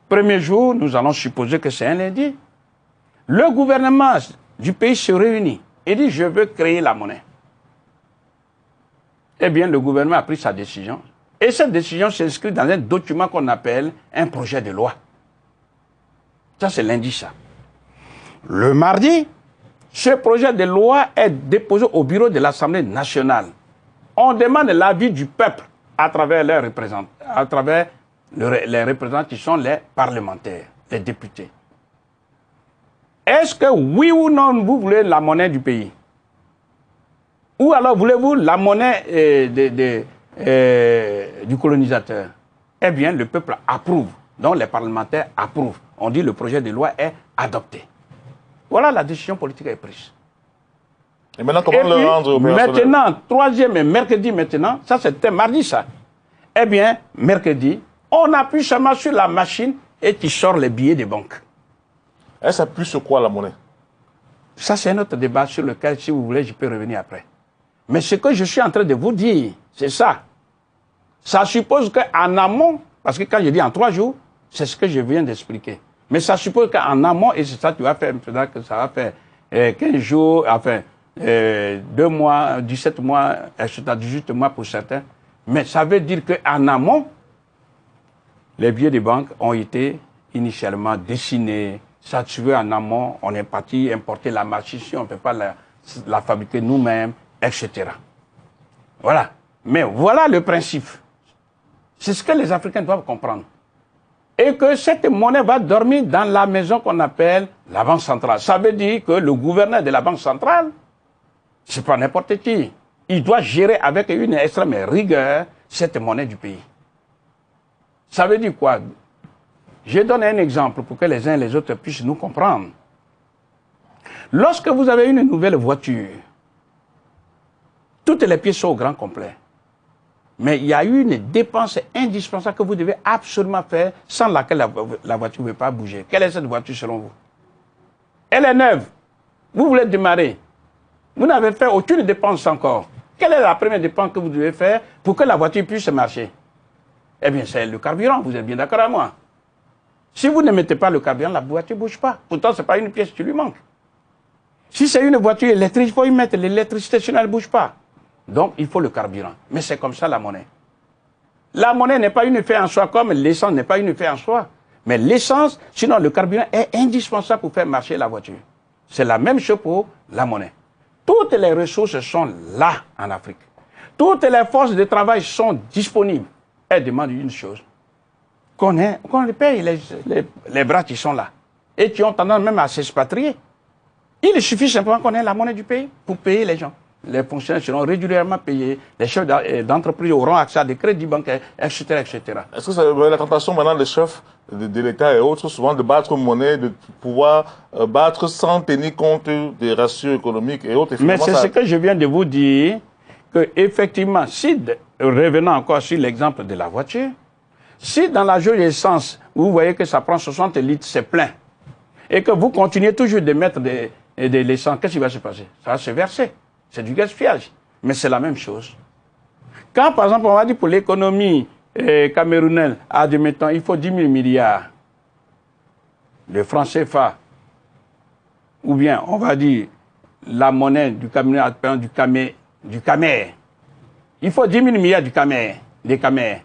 Premier jour, nous allons supposer que c'est un lundi. Le gouvernement du pays se réunit et dit « je veux créer la monnaie ». Eh bien, le gouvernement a pris sa décision. Et cette décision s'inscrit dans un document qu'on appelle un projet de loi. Ça, c'est lundi, ça. Le mardi, ce projet de loi est déposé au bureau de l'Assemblée nationale. On demande l'avis du peuple à travers les représentants, les représentants qui sont les parlementaires, les députés. Est-ce que oui ou non vous voulez la monnaie du pays? Ou alors voulez-vous la monnaie du colonisateur? Eh bien, le peuple approuve. Donc les parlementaires approuvent. On dit que le projet de loi est adopté. Voilà, la décision politique est prise. Et maintenant, comment le rendre opérationnel? Maintenant, troisième et mercredi maintenant, ça c'était mardi ça. Eh bien, mercredi, on appuie seulement sur la machine et qui sort les billets des banques. Elle s'appuie sur quoi la monnaie? Ça c'est un autre débat sur lequel, si vous voulez, je peux revenir après. Mais ce que je suis en train de vous dire, c'est ça. Ça suppose qu'en amont, parce que quand je dis en 3 jours, c'est ce que je viens d'expliquer. Mais ça suppose qu'en amont, et c'est ça que tu vas faire, que ça va faire 15 jours, enfin, 2 mois, 17 mois, etc., 18 mois pour certains. Mais ça veut dire qu'en amont, les billets de banque ont été initialement dessinés. Ça, tu veux, en amont, on est parti importer la machine, on ne peut pas la fabriquer nous-mêmes, etc. Voilà. Mais voilà le principe. C'est ce que les Africains doivent comprendre. Et que cette monnaie va dormir dans la maison qu'on appelle la Banque centrale. Ça veut dire que le gouverneur de la Banque centrale, c'est pas n'importe qui. Il doit gérer avec une extrême rigueur cette monnaie du pays. Ça veut dire quoi? Je donne un exemple pour que les uns et les autres puissent nous comprendre. Lorsque vous avez une nouvelle voiture, toutes les pièces sont au grand complet. Mais il y a une dépense indispensable que vous devez absolument faire, sans laquelle la voiture ne peut pas bouger. Quelle est cette voiture selon vous? Elle est neuve. Vous voulez démarrer. Vous n'avez fait aucune dépense encore. Quelle est la première dépense que vous devez faire pour que la voiture puisse marcher? Eh bien, c'est le carburant, vous êtes bien d'accord avec moi. Si vous ne mettez pas le carburant, la voiture ne bouge pas. Pourtant, ce n'est pas une pièce qui lui manque. Si c'est une voiture électrique, il faut y mettre l'électricité, sinon elle ne bouge pas. Donc, il faut le carburant. Mais c'est comme ça la monnaie. La monnaie n'est pas une fait en soi, comme l'essence n'est pas une fait en soi. Mais l'essence, sinon le carburant, est indispensable pour faire marcher la voiture. C'est la même chose pour la monnaie. Toutes les ressources sont là en Afrique. Toutes les forces de travail sont disponibles. Elles demandent une chose. Qu'on les paye les bras qui sont là. Et qui ont tendance même à s'expatrier. Il suffit simplement qu'on ait la monnaie du pays pour payer les gens. Les fonctionnaires seront régulièrement payés, les chefs d'entreprise auront accès à des crédits bancaires, etc. etc. Est-ce que c'est la tentation maintenant des chefs de l'État et autres, souvent de battre monnaie, de pouvoir battre sans tenir compte des ratios économiques et autres? Mais c'est ce que je viens de vous dire, que effectivement, si, revenons encore sur l'exemple de la voiture, si dans la jauge d'essence, vous voyez que ça prend 60 litres, c'est plein, et que vous continuez toujours de mettre de l'essence, qu'est-ce qui va se passer? Ça va se verser. C'est du gaspillage. Mais c'est la même chose. Quand, par exemple, on va dire pour l'économie camerounaise, admettons, il faut 10 000 milliards de francs CFA, ou bien, on va dire, la monnaie du Cameroun, du Camer. Il faut 10 000 milliards des Camer.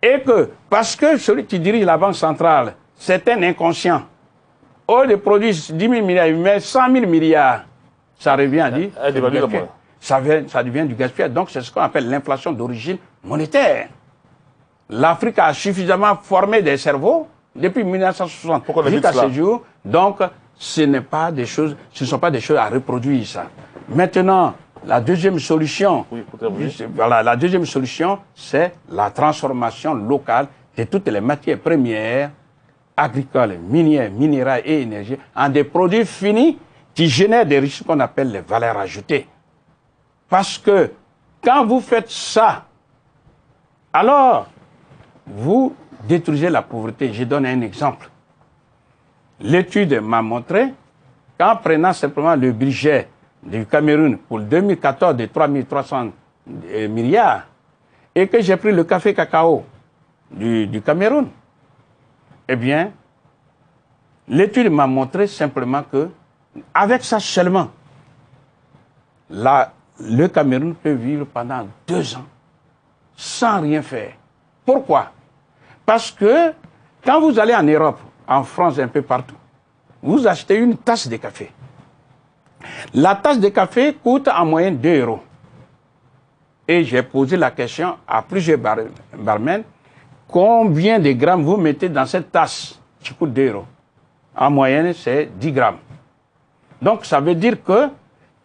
Et que, parce que celui qui dirige la Banque centrale, c'est un inconscient, au lieu de produire 10 000 milliards, il met 100 000 milliards. Ça revient à dire, ça devient du gaspillage. Donc, c'est ce qu'on appelle l'inflation d'origine monétaire. L'Afrique a suffisamment formé des cerveaux depuis 1960 jusqu'à ce jour. Donc, ce ne sont pas des choses à reproduire, ça. Maintenant, la deuxième solution, voilà, la deuxième solution, c'est la transformation locale de toutes les matières premières, agricoles, minières, minérales et énergie, en des produits finis qui génèrent des richesses qu'on appelle les valeurs ajoutées. Parce que quand vous faites ça, alors vous détruisez la pauvreté. Je donne un exemple. L'étude m'a montré qu'en prenant simplement le budget du Cameroun pour 2014 de 3 300 milliards et que j'ai pris le café cacao du Cameroun, eh bien, l'étude m'a montré simplement que avec ça seulement, le Cameroun peut vivre pendant 2 ans sans rien faire. Pourquoi? Parce que quand vous allez en Europe, en France, un peu partout, vous achetez une tasse de café. La tasse de café coûte en moyenne 2 €. Et j'ai posé la question à plusieurs barmen, combien de grammes vous mettez dans cette tasse qui coûte 2 €? En moyenne, c'est 10 grammes. Donc, ça veut dire que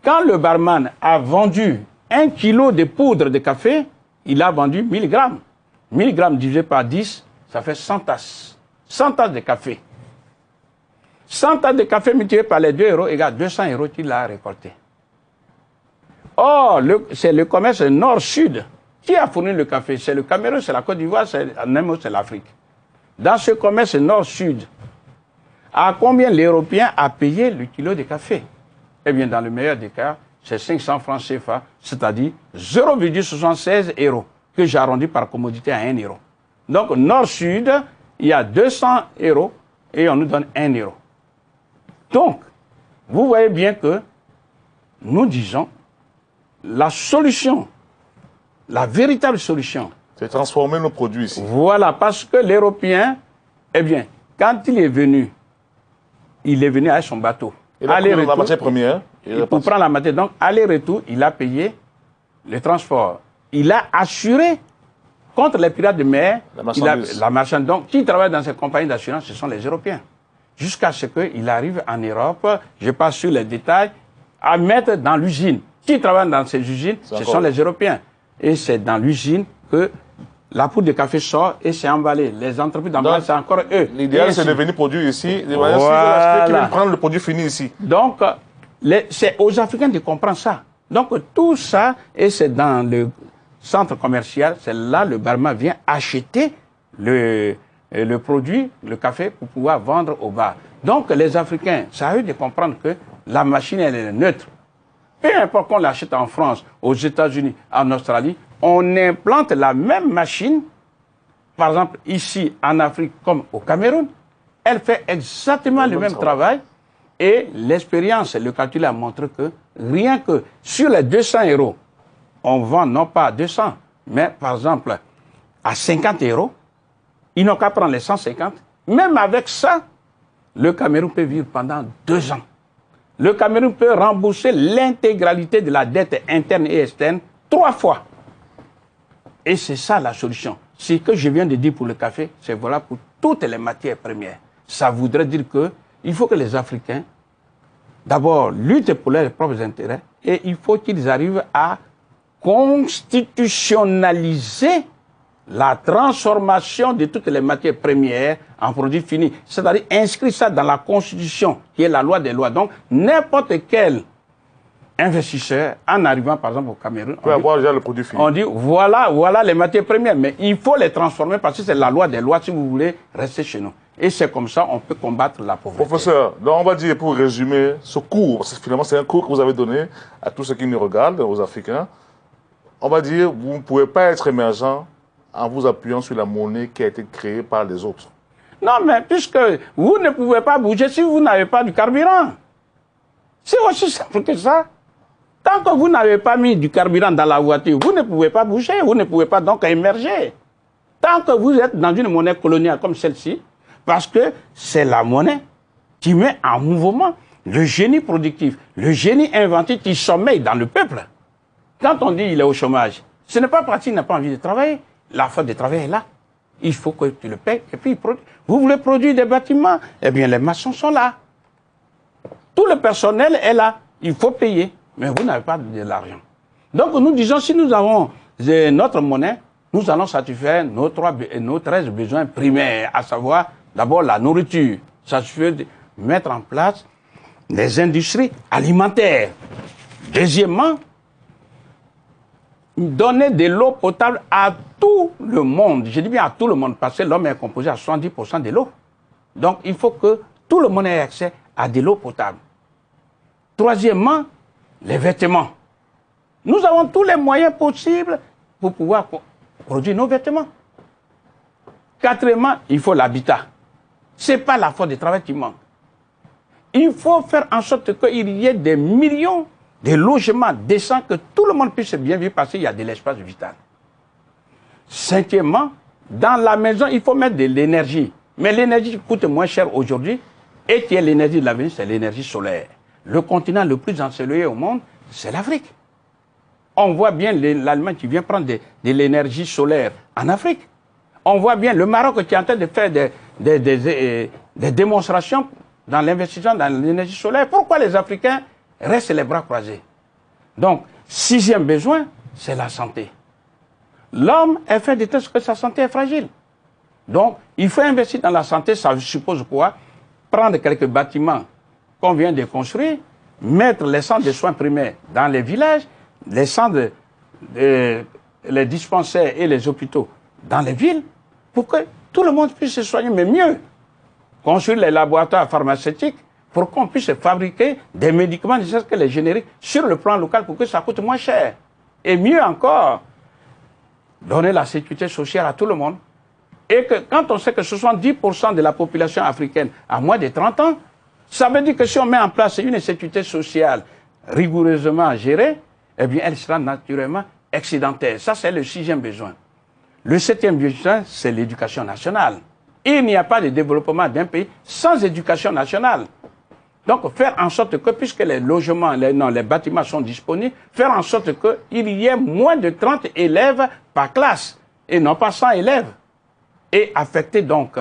quand le barman a vendu 1 kilo de poudre de café, il a vendu 1000 grammes. 1000 grammes divisé par 10, ça fait 100 tasses. 100 tasses de café. 100 tasses de café multiplié par les 2 € égale 200 € qu'il a récolté. Or, c'est le commerce nord-sud qui a fourni le café. C'est le Cameroun, c'est la Côte d'Ivoire, c'est l'Afrique. Dans ce commerce nord-sud, à combien l'Européen a payé le kilo de café? Eh bien, dans le meilleur des cas, c'est 500 francs CFA, c'est-à-dire 0,76 € que j'arrondis par commodité à 1 €. Donc, nord-sud, il y a 200 € et on nous donne 1 €. Donc, vous voyez bien que nous disons la solution, la véritable solution, c'est transformer nos produits ici. Voilà, parce que l'Européen, eh bien, quand il est venu avec son bateau. Il a pris la matière première. Pour prendre la matière. Donc, aller-retour, il a payé le transport. Il a assuré contre les pirates de mer la marchandise. Donc, qui travaille dans ces compagnies d'assurance, ce sont les Européens. Jusqu'à ce qu'il arrive en Europe, je passe sur les détails, à mettre dans l'usine. Qui travaille dans ces usines, ce sont les Européens. Et c'est dans l'usine que la poudre de café sort et c'est emballé. Les entreprises d'emballage, c'est encore eux. L'idéal, c'est de venir produire ici. Voilà. Qui veulent prendre le produit fini ici. Donc, c'est aux Africains de comprendre ça. Donc, tout ça, et c'est dans le centre commercial, c'est là le barman vient acheter le produit, le café, pour pouvoir vendre au bar. Donc, les Africains, ça a eu de comprendre que la machine, elle est neutre. Peu importe qu'on l'achète en France, aux États-Unis, en Australie, on implante la même machine par exemple, ici en Afrique comme au Cameroun, elle fait exactement le même travail. Et l'expérience, le calcul a montré que rien que sur les 200 €, on vend non pas à 200, mais par exemple à 50 €, ils n'ont qu'à prendre les 150. Même avec ça, le Cameroun peut vivre pendant 2 ans. Le Cameroun peut rembourser l'intégralité de la dette interne et externe 3 fois. Et c'est ça la solution. Ce que je viens de dire pour le café, c'est voilà pour toutes les matières premières. Ça voudrait dire qu'il faut que les Africains, d'abord, luttent pour leurs propres intérêts et il faut qu'ils arrivent à constitutionnaliser la transformation de toutes les matières premières en produits finis. C'est-à-dire inscrire ça dans la Constitution, qui est la loi des lois. Donc, n'importe quel investisseur, en arrivant par exemple au Cameroun, peut avoir déjà le produit fini. On dit voilà les matières premières, mais il faut les transformer parce que c'est la loi des lois si vous voulez rester chez nous. Et c'est comme ça qu'on peut combattre la pauvreté. Professeur, donc on va dire pour résumer ce cours, parce que finalement c'est un cours que vous avez donné à tous ceux qui nous regardent, aux Africains. On va dire vous ne pouvez pas être émergent en vous appuyant sur la monnaie qui a été créée par les autres. Non, mais puisque vous ne pouvez pas bouger si vous n'avez pas du carburant. C'est aussi simple que ça. Tant que vous n'avez pas mis du carburant dans la voiture, vous ne pouvez pas bouger, vous ne pouvez pas donc émerger. Tant que vous êtes dans une monnaie coloniale comme celle-ci, parce que c'est la monnaie qui met en mouvement le génie productif, le génie inventif qui sommeille dans le peuple. Quand on dit qu'il est au chômage, ce n'est pas parce qu'il n'a pas envie de travailler. La force de travail est là. Il faut que tu le payes et puis il produit. Vous voulez produire des bâtiments, eh bien les maçons sont là. Tout le personnel est là. Il faut payer, mais vous n'avez pas de l'argent. Donc nous disons, si nous avons notre monnaie, nous allons satisfaire nos 13 besoins primaires, à savoir d'abord la nourriture. Ça suffit de mettre en place des industries alimentaires. Deuxièmement, donner de l'eau potable à tout le monde. Je dis bien à tout le monde, parce que l'homme est composé à 70% de l'eau. Donc, il faut que tout le monde ait accès à de l'eau potable. Troisièmement, les vêtements. Nous avons tous les moyens possibles pour pouvoir produire nos vêtements. Quatrièmement, il faut l'habitat. Ce n'est pas la force de travail qui manque. Il faut faire en sorte qu'il y ait des millions de logements décents, que tout le monde puisse bien vivre parce qu'il y a de l'espace vital. Cinquièmement, dans la maison, il faut mettre de l'énergie. Mais l'énergie qui coûte moins cher aujourd'hui et qui est l'énergie de l'avenir, c'est l'énergie solaire. Le continent le plus ensoleillé au monde, c'est l'Afrique. On voit bien l'Allemagne qui vient prendre de l'énergie solaire en Afrique. On voit bien le Maroc qui est en train de faire des démonstrations dans l'investissement dans l'énergie solaire. Pourquoi les Africains restent les bras croisés? Donc, sixième besoin, c'est la santé. L'homme est fait de telle sorte que sa santé est fragile. Donc, il faut investir dans la santé. Ça suppose quoi? Prendre quelques bâtiments qu'on vient de construire, mettre les centres de soins primaires dans les villages, les centres, les dispensaires et les hôpitaux dans les villes, pour que tout le monde puisse se soigner, mais mieux. Construire les laboratoires pharmaceutiques pour qu'on puisse fabriquer des médicaments, ne serait-ce que les génériques, sur le plan local pour que ça coûte moins cher. Et mieux encore, donner la sécurité sociale à tout le monde. Et que quand on sait que 70% de la population africaine a moins de 30 ans, ça veut dire que si on met en place une sécurité sociale rigoureusement gérée, eh bien, elle sera naturellement excédentaire. Ça, c'est le sixième besoin. Le septième besoin, c'est l'éducation nationale. Il n'y a pas de développement d'un pays sans éducation nationale. Donc, faire en sorte que, puisque les logements, les bâtiments sont disponibles, faire en sorte qu'il y ait moins de 30 élèves par classe, et non pas 100 élèves. Et affecter donc,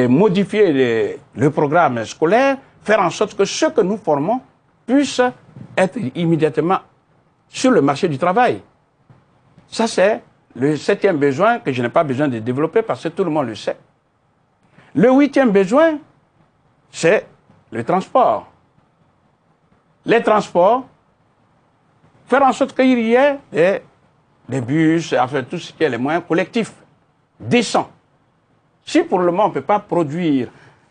modifier le programme scolaire, faire en sorte que ceux que nous formons puissent être immédiatement sur le marché du travail. Ça, c'est le septième besoin que je n'ai pas besoin de développer parce que tout le monde le sait. Le huitième besoin, c'est le transport. Les transports, faire en sorte qu'il y ait des bus, enfin tout ce qui est les moyens collectifs, décents. Si pour le moment on ne peut pas produire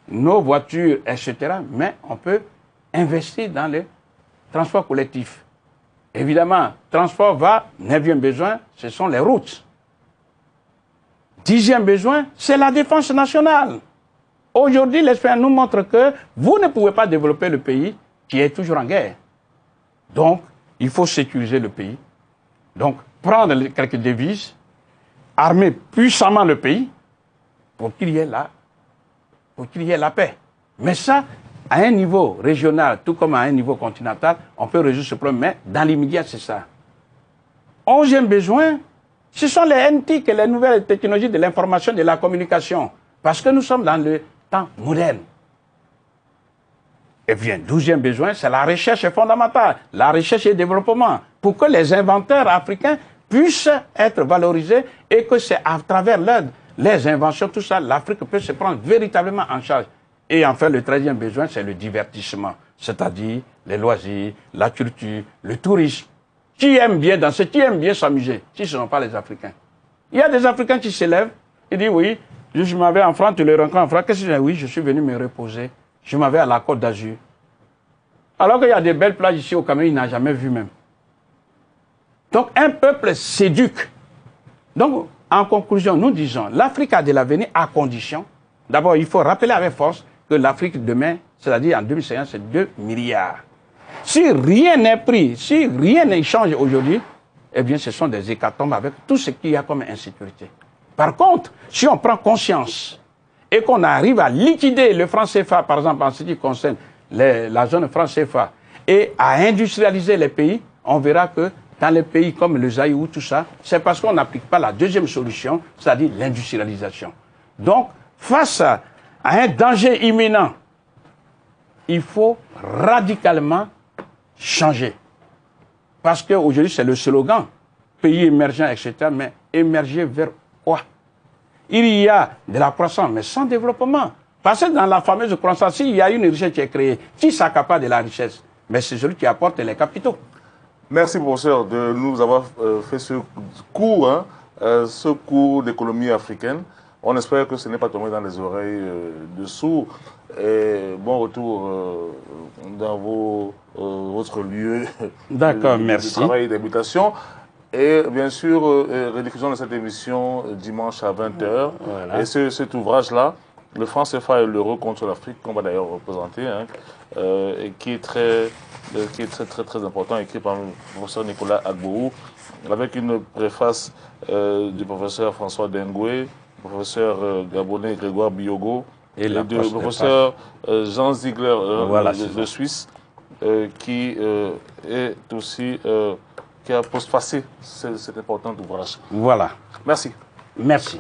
nos voitures, etc., mais on peut investir dans les transports collectifs. Évidemment, transport va, neuvième besoin, ce sont les routes. 10e besoin, c'est la défense nationale. Aujourd'hui, l'expérience nous montre que vous ne pouvez pas développer le pays qui est toujours en guerre. Donc, il faut sécuriser le pays. Donc, prendre quelques devises, armer puissamment le pays pour qu'il y ait la paix. Mais ça, à un niveau régional, tout comme à un niveau continental, on peut résoudre ce problème. Mais dans l'immédiat, c'est ça. 11e besoin, ce sont les NTIC et les nouvelles technologies de l'information et de la communication. Parce que nous sommes dans le temps moderne. Et bien, 12e besoin, c'est la recherche fondamentale, la recherche et le développement, pour que les inventeurs africains puissent être valorisés et que c'est à travers les inventions, tout ça, l'Afrique peut se prendre véritablement en charge. Et enfin, le 13e besoin, c'est le divertissement, c'est-à-dire les loisirs, la culture, le tourisme. Qui aime bien danser, qui aime bien s'amuser, si ce ne sont pas les Africains. Il y a des Africains qui s'élèvent et disent, oui, je m'en vais en France, tu les rencontres en France. Qu'est-ce que je dis? Oui, je suis venu me reposer. Je m'en vais à la Côte d'Azur. Alors qu'il y a des belles plages ici au Cameroun, il n'a jamais vu même. Donc, un peuple s'éduque. Donc, en conclusion, nous disons, l'Afrique a de l'avenir à condition. D'abord, il faut rappeler avec force que l'Afrique demain, c'est-à-dire en 2050, c'est 2 milliards. Si rien n'est pris, si rien ne change aujourd'hui, eh bien, ce sont des hécatombes avec tout ce qu'il y a comme insécurité. Par contre, si on prend conscience et qu'on arrive à liquider le franc CFA, par exemple, en ce qui concerne la zone franc CFA, et à industrialiser les pays, on verra que dans les pays comme le Zaïre, tout ça, c'est parce qu'on n'applique pas la deuxième solution, c'est-à-dire l'industrialisation. Donc, face à un danger imminent, il faut radicalement changer. Parce qu'aujourd'hui, c'est le slogan, pays émergent, etc. Mais émerger vers quoi? Il y a de la croissance, mais sans développement. Parce que dans la fameuse croissance, s'il y a une richesse qui est créée, qui s'accapare de la richesse? Mais c'est celui qui apporte les capitaux. Merci, professeur, de nous avoir fait ce cours d'économie africaine. On espère que ce n'est pas tombé dans les oreilles de sourds. Et bon retour dans votre lieu de travail et d'habitation. Et bien sûr, rediffusion de cette émission dimanche à 20h. Voilà. Et cet ouvrage-là, le franc CFA et l'euro contre l'Afrique, qu'on va d'ailleurs représenter, et qui est très important, écrit par le professeur Nicolas Agbourou, avec une préface du professeur François Dengue, professeur gabonais Grégoire Biogo, et du professeur Jean Ziegler de Suisse, qui est aussi qui a postfacé cet important ouvrage. Voilà. Merci. Merci.